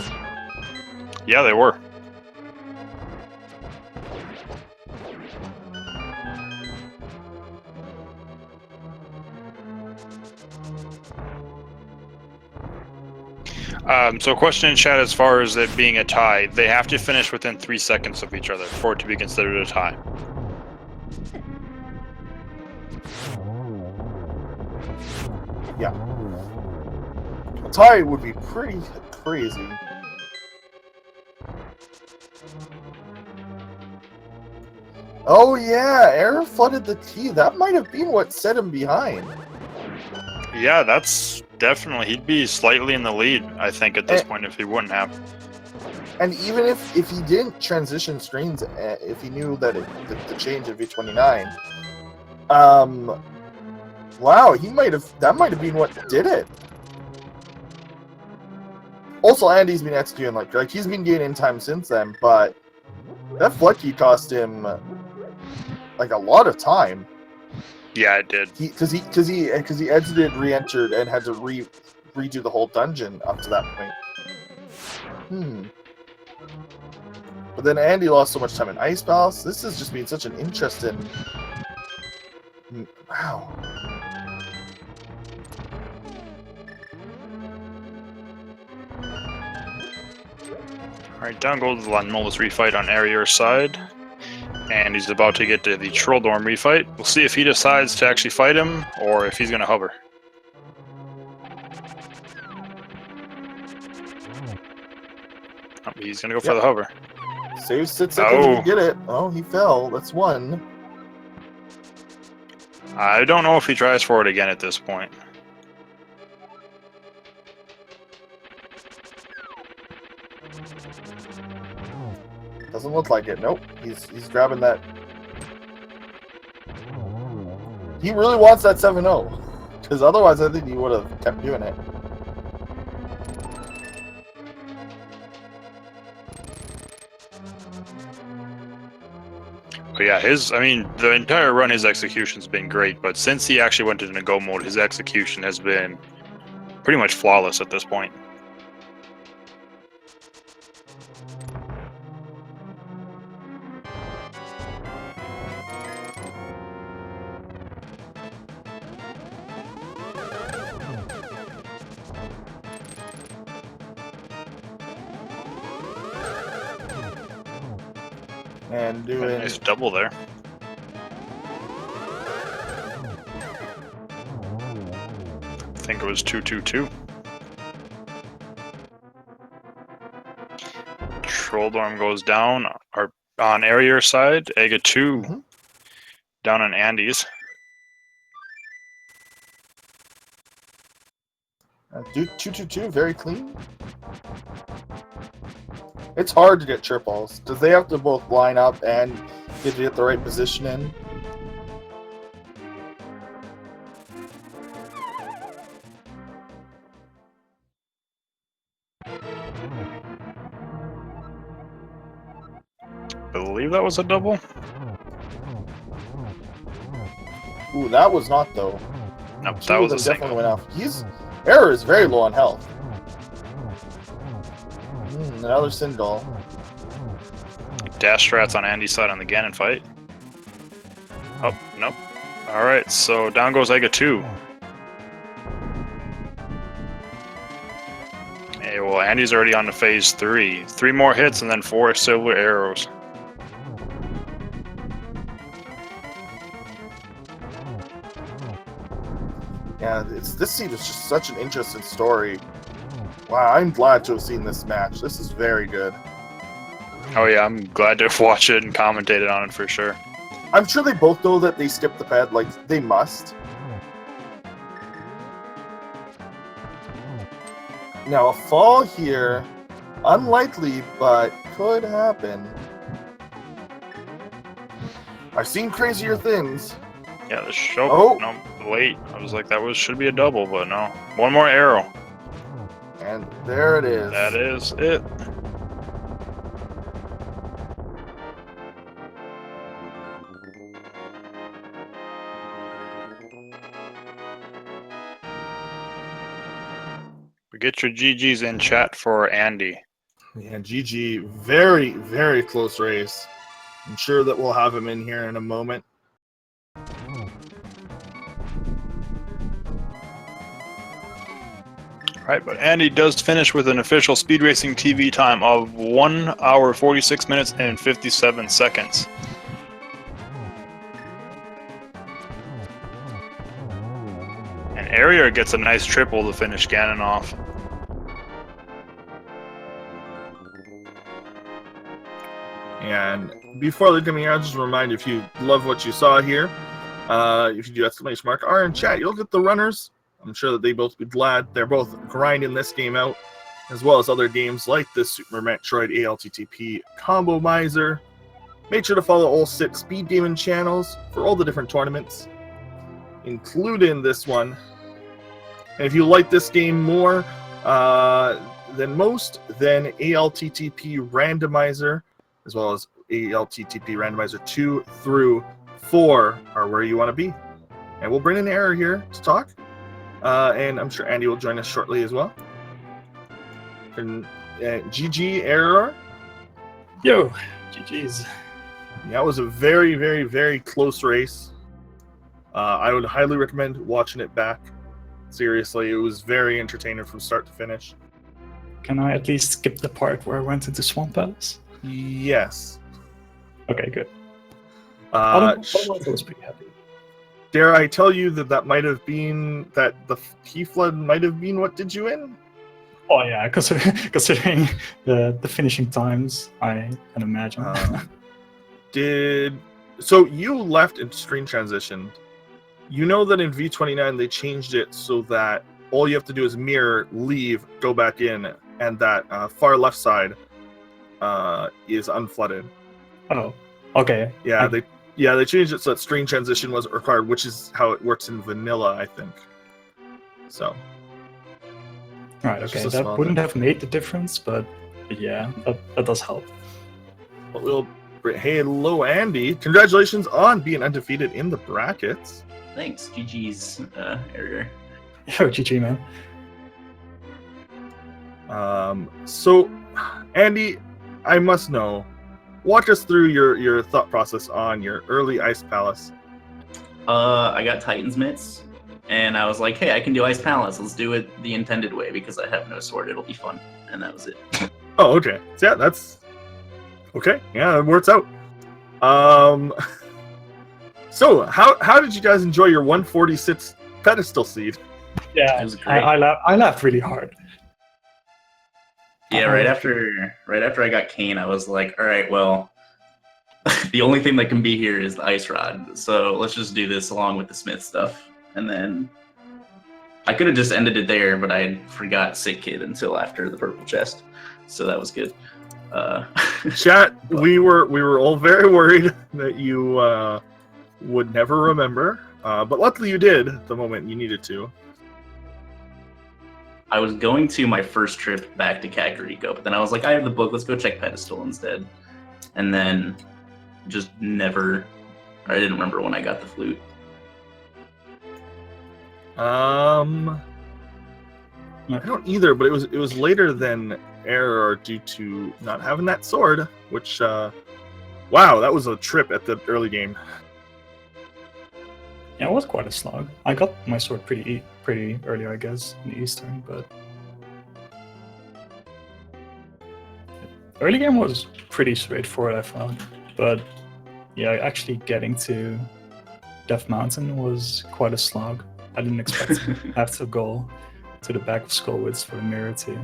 Yeah, they were. So question in chat as far as it being a tie, they have to finish within 3 seconds of each other for it to be considered a tie. Yeah. A tie would be pretty crazy. Oh yeah, Eriror flooded the T. That might have been what set him behind. Yeah, that's definitely, he'd be slightly in the lead, I think, at this point if he wouldn't have. And even if he didn't transition screens, if he knew that the change of V29, wow, that might have been what did it. Also, Andy's been executing like he's been gaining time since then, but that flood key cost him like a lot of time. Yeah, it did. Because he exited, re-entered, and had to redo the whole dungeon up to that point. But then Andy lost so much time in Ice Palace. This has just been such an interesting. Wow. Alright, down goes the Lanmolas refight on Eriror's side. And he's about to get to the Trolldorm refight. We'll see if he decides to actually fight him, or if he's going to hover. Oh, he's going to go for the hover. Save 6 seconds to get it. Oh, he fell. That's one. I don't know if he tries for it again at this point. Doesn't look like it. Nope. He's grabbing that. He really wants that 7-0. Because otherwise I think he would have kept doing it. But yeah, the entire run, his execution's been great, but since he actually went into go mode, his execution has been pretty much flawless at this point. And doing a nice double there. I think it was 2-2-2. Trolldorm goes down on Eriror's side. Ega 2 down on Andy's. 2-2-2, very clean. It's hard to get chirp balls because they have to both line up and get the right position in. I believe that was a double. Ooh, that was not though. Nope, that was a single. Definitely went off. Eriror is very low on health. Another single. Dash strats on Andy's side on the Ganon fight. Oh, nope. Alright, so down goes Ega 2. Hey, well, Andy's already on to phase 3. 3 more hits and then 4 silver arrows. Yeah, this seed is just such an interesting story. Wow, I'm glad to have seen this match. This is very good. Oh yeah, I'm glad to have watched it and commentated on it for sure. I'm sure they both know that they skipped the ped, like, they must. Now, a fall here, unlikely, but could happen. I've seen crazier things. Yeah, the show. Oh. No, late. I was like, should be a double, but no. One more arrow. And there it is. That is it. Get your GGs in chat for Andy. Yeah, GG. Very, very close race. I'm sure that we'll have him in here in a moment. Right, but Andy does finish with an official Speed Racing TV time of 1 hour, 46 minutes, and 57 seconds. And Eriror gets a nice triple to finish Ganon off. And before they come here, I'll just remind you, if you love what you saw here, if you do exclamation mark R in chat, you'll get the runners. I'm sure that they both be glad. They're both grinding this game out, as well as other games like this Super Metroid ALTTP Combomizer. Make sure to follow all 6 Speed Gaming channels for all the different tournaments, including this one. And if you like this game more than most, then ALTTP Randomizer, as well as ALTTP Randomizer 2 through 4 are where you want to be. And we'll bring in Eriror here to talk. And I'm sure Andy will join us shortly as well. And GG, Eriror. Yo, GG's. Yeah, it was a very, very, very close race. I would highly recommend watching it back. Seriously, it was very entertaining from start to finish. Can I at least skip the part where I went into Swamp Palace? Yes. Okay, good. Uh, Otherwise I was pretty happy. Dare I tell you that might have been, that the Key Flood might have been what did you in? Oh yeah, considering the finishing times, I can imagine. So you left and screen transitioned. You know that in V29 they changed it so that all you have to do is mirror, leave, go back in, and that far left side is unflooded. Oh, okay. Yeah, they changed it so that screen transition wasn't required, which is how it works in vanilla, I think. So. Right, okay. That wouldn't have made the difference, but yeah, that does help. Hey, hello, Andy. Congratulations on being undefeated in the brackets. Thanks, GG's, Eriror. Yo, GG, man. So, Andy, I must know, walk us through your thought process on your early Ice Palace. I got Titan's Mitts, and I was like, hey, I can do Ice Palace. Let's do it the intended way because I have no sword. It'll be fun. And that was it. Oh, okay. So, yeah, that's... Okay, yeah, it works out. So, how did you guys enjoy your 146 pedestal seed? Yeah, it was great. I laughed really hard. Yeah, right after I got Kane, I was like, all right, well, the only thing that can be here is the Ice Rod. So let's just do this along with the Smith stuff. And then I could have just ended it there, but I forgot Sick Kid until after the purple chest. So that was good. Chat, we were all very worried that you would never remember, but luckily you did the moment you needed to. I was going to my first trip back to Kakariko, but then I was like, I have the book, let's go check Pedestal instead. And then just never, I didn't remember when I got the flute. I don't either, but it was later than Eriror due to not having that sword, which wow, that was a trip at the early game. Yeah, it was quite a slog. I got my sword pretty early, I guess, in the Eastern, but early game was pretty straightforward, I found. But yeah, actually getting to Death Mountain was quite a slog. I didn't expect to have to go to the back of Skullwoods for the mirror to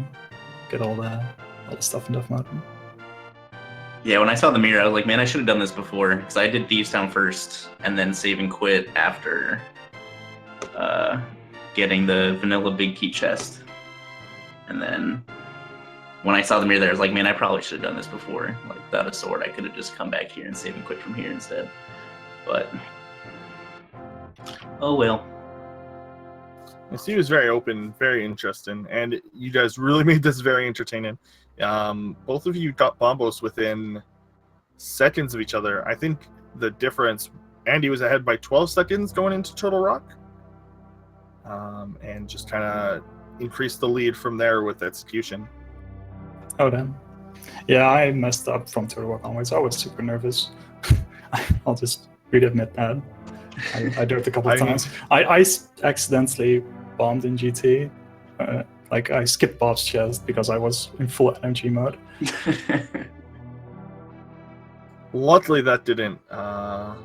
get all the stuff in Death Mountain. Yeah, when I saw the mirror, I was like, man, I should have done this before, because I did Thieves Town first, and then save and quit after getting the vanilla big key chest. And then when I saw the mirror there, I was like, man, I probably should have done this before. Like, without a sword, I could have just come back here and save and quit from here instead. But, oh well. He was very open, very interesting, and you guys really made this very entertaining. Both of you got bombos within seconds of each other. I think the difference, Andy was ahead by 12 seconds going into Turtle Rock, and just kind of increased the lead from there with execution. Oh, damn. Yeah, I messed up from Turtle Rock onwards. I was super nervous. I'll just really admit that. I did it a couple of times. I accidentally bombed in GT. Like, I skipped Bob's chest because I was in full NMG mode. Luckily, that didn't. That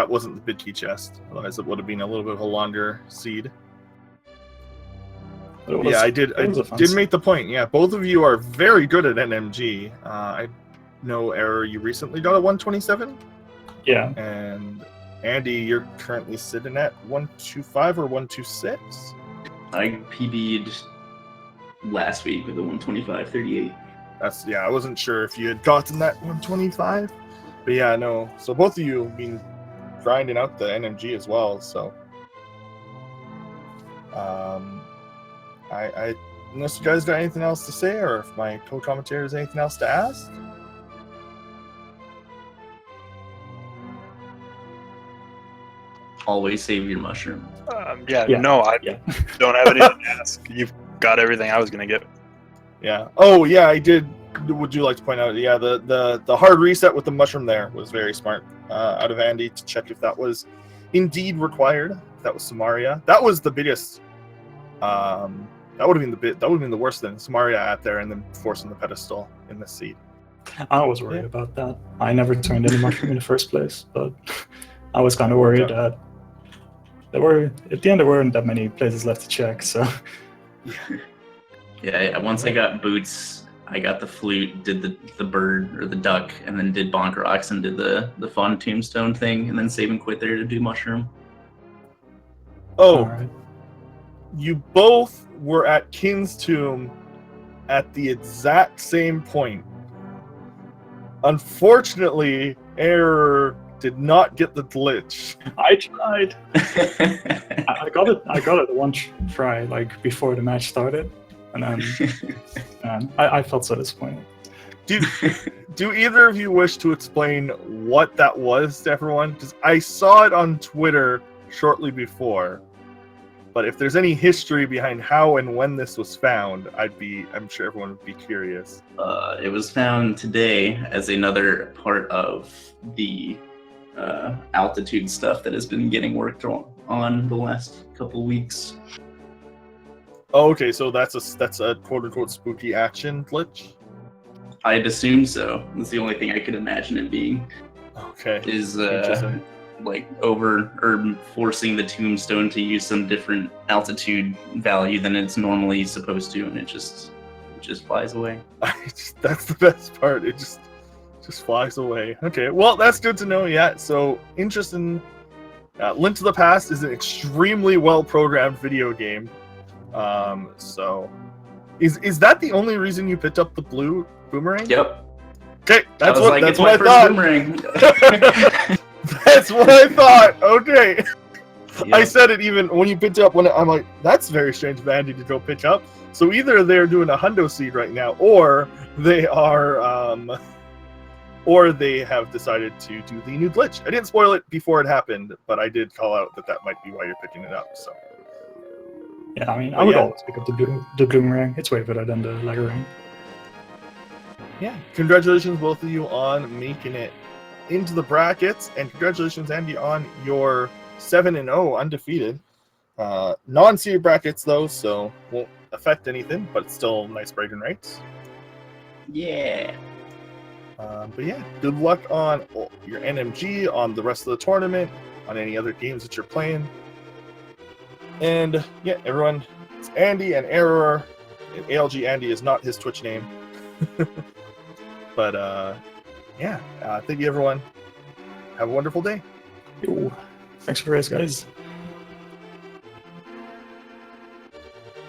wasn't the big key chest. Otherwise, it would have been a little bit of a longer seed. I did make the point. Yeah, both of you are very good at NMG. I know, Eriror, you recently got a 127. Yeah. And Andy, you're currently sitting at 125 or 126. I PB'd last week with a 125.38. I wasn't sure if you had gotten that 125. But yeah, no. So both of you have been grinding out the NMG as well, so I unless you guys got anything else to say, or if my co-commentator has anything else to ask. Always save your mushroom. No, I don't have anything to ask. You've got everything I was going to get. Yeah. Oh, yeah, I did. Would you like to point out, yeah, the hard reset with the mushroom there was very smart out of Andy to check if that was indeed required. That was Samaria. That was the biggest. That would have been the worst thing. Samaria out there and then forcing the pedestal in the seed. I was worried about that. I never turned any mushroom in the first place, but I was kind of worried that there weren't that many places left to check. So yeah. Once I got boots, I got the flute, did the bird or the duck, and then did bonk rocks and did the fun tombstone thing, and then save and quit there to do mushroom. Oh, right. You both were at Kin's tomb at the exact same point. Unfortunately, Eriror did not get the glitch. I tried. I got it one try, like before the match started, and then I felt so disappointed. Do either of you wish to explain what that was to everyone? Because I saw it on Twitter shortly before, but if there's any history behind how and when this was found, I'm sure everyone would be curious. It was found today as another part of the altitude stuff that has been getting worked on the last couple weeks. Oh, okay, so that's a quote unquote spooky action glitch? I'd assume so. That's the only thing I could imagine it being. Okay. Is like forcing the tombstone to use some different altitude value than it's normally supposed to, and it just flies away. That's the best part. It just flies away. Okay, well, that's good to know. Yeah, so interesting. Link to the Past is an extremely well-programmed video game. So is that the only reason you picked up the blue boomerang? Yep. Okay, that's what I thought. Boomerang. That's what I thought. Okay. Yep. I said it even when you picked it up. When I'm like, that's very strange of Andy to go pick up. So either they're doing a hundo seed right now, or they are, or they have decided to do the new glitch. I didn't spoil it before it happened, but I did call out that might be why you're picking it up. So. Yeah, I mean, I would always pick up the boomerang. It's way better than the Legoring. Yeah, congratulations both of you on making it into the brackets, and congratulations, Andy, on your 7-0 undefeated. Non-seed brackets though, so won't affect anything, but it's still nice bragging rights. Yeah. But yeah, good luck on your NMG, on the rest of the tournament. on any other games that you're playing. And yeah, everyone, it's Andy and Eriror. ALG Andy is not his Twitch name. But thank you everyone. Have a wonderful day. Yo, thanks for this, guys.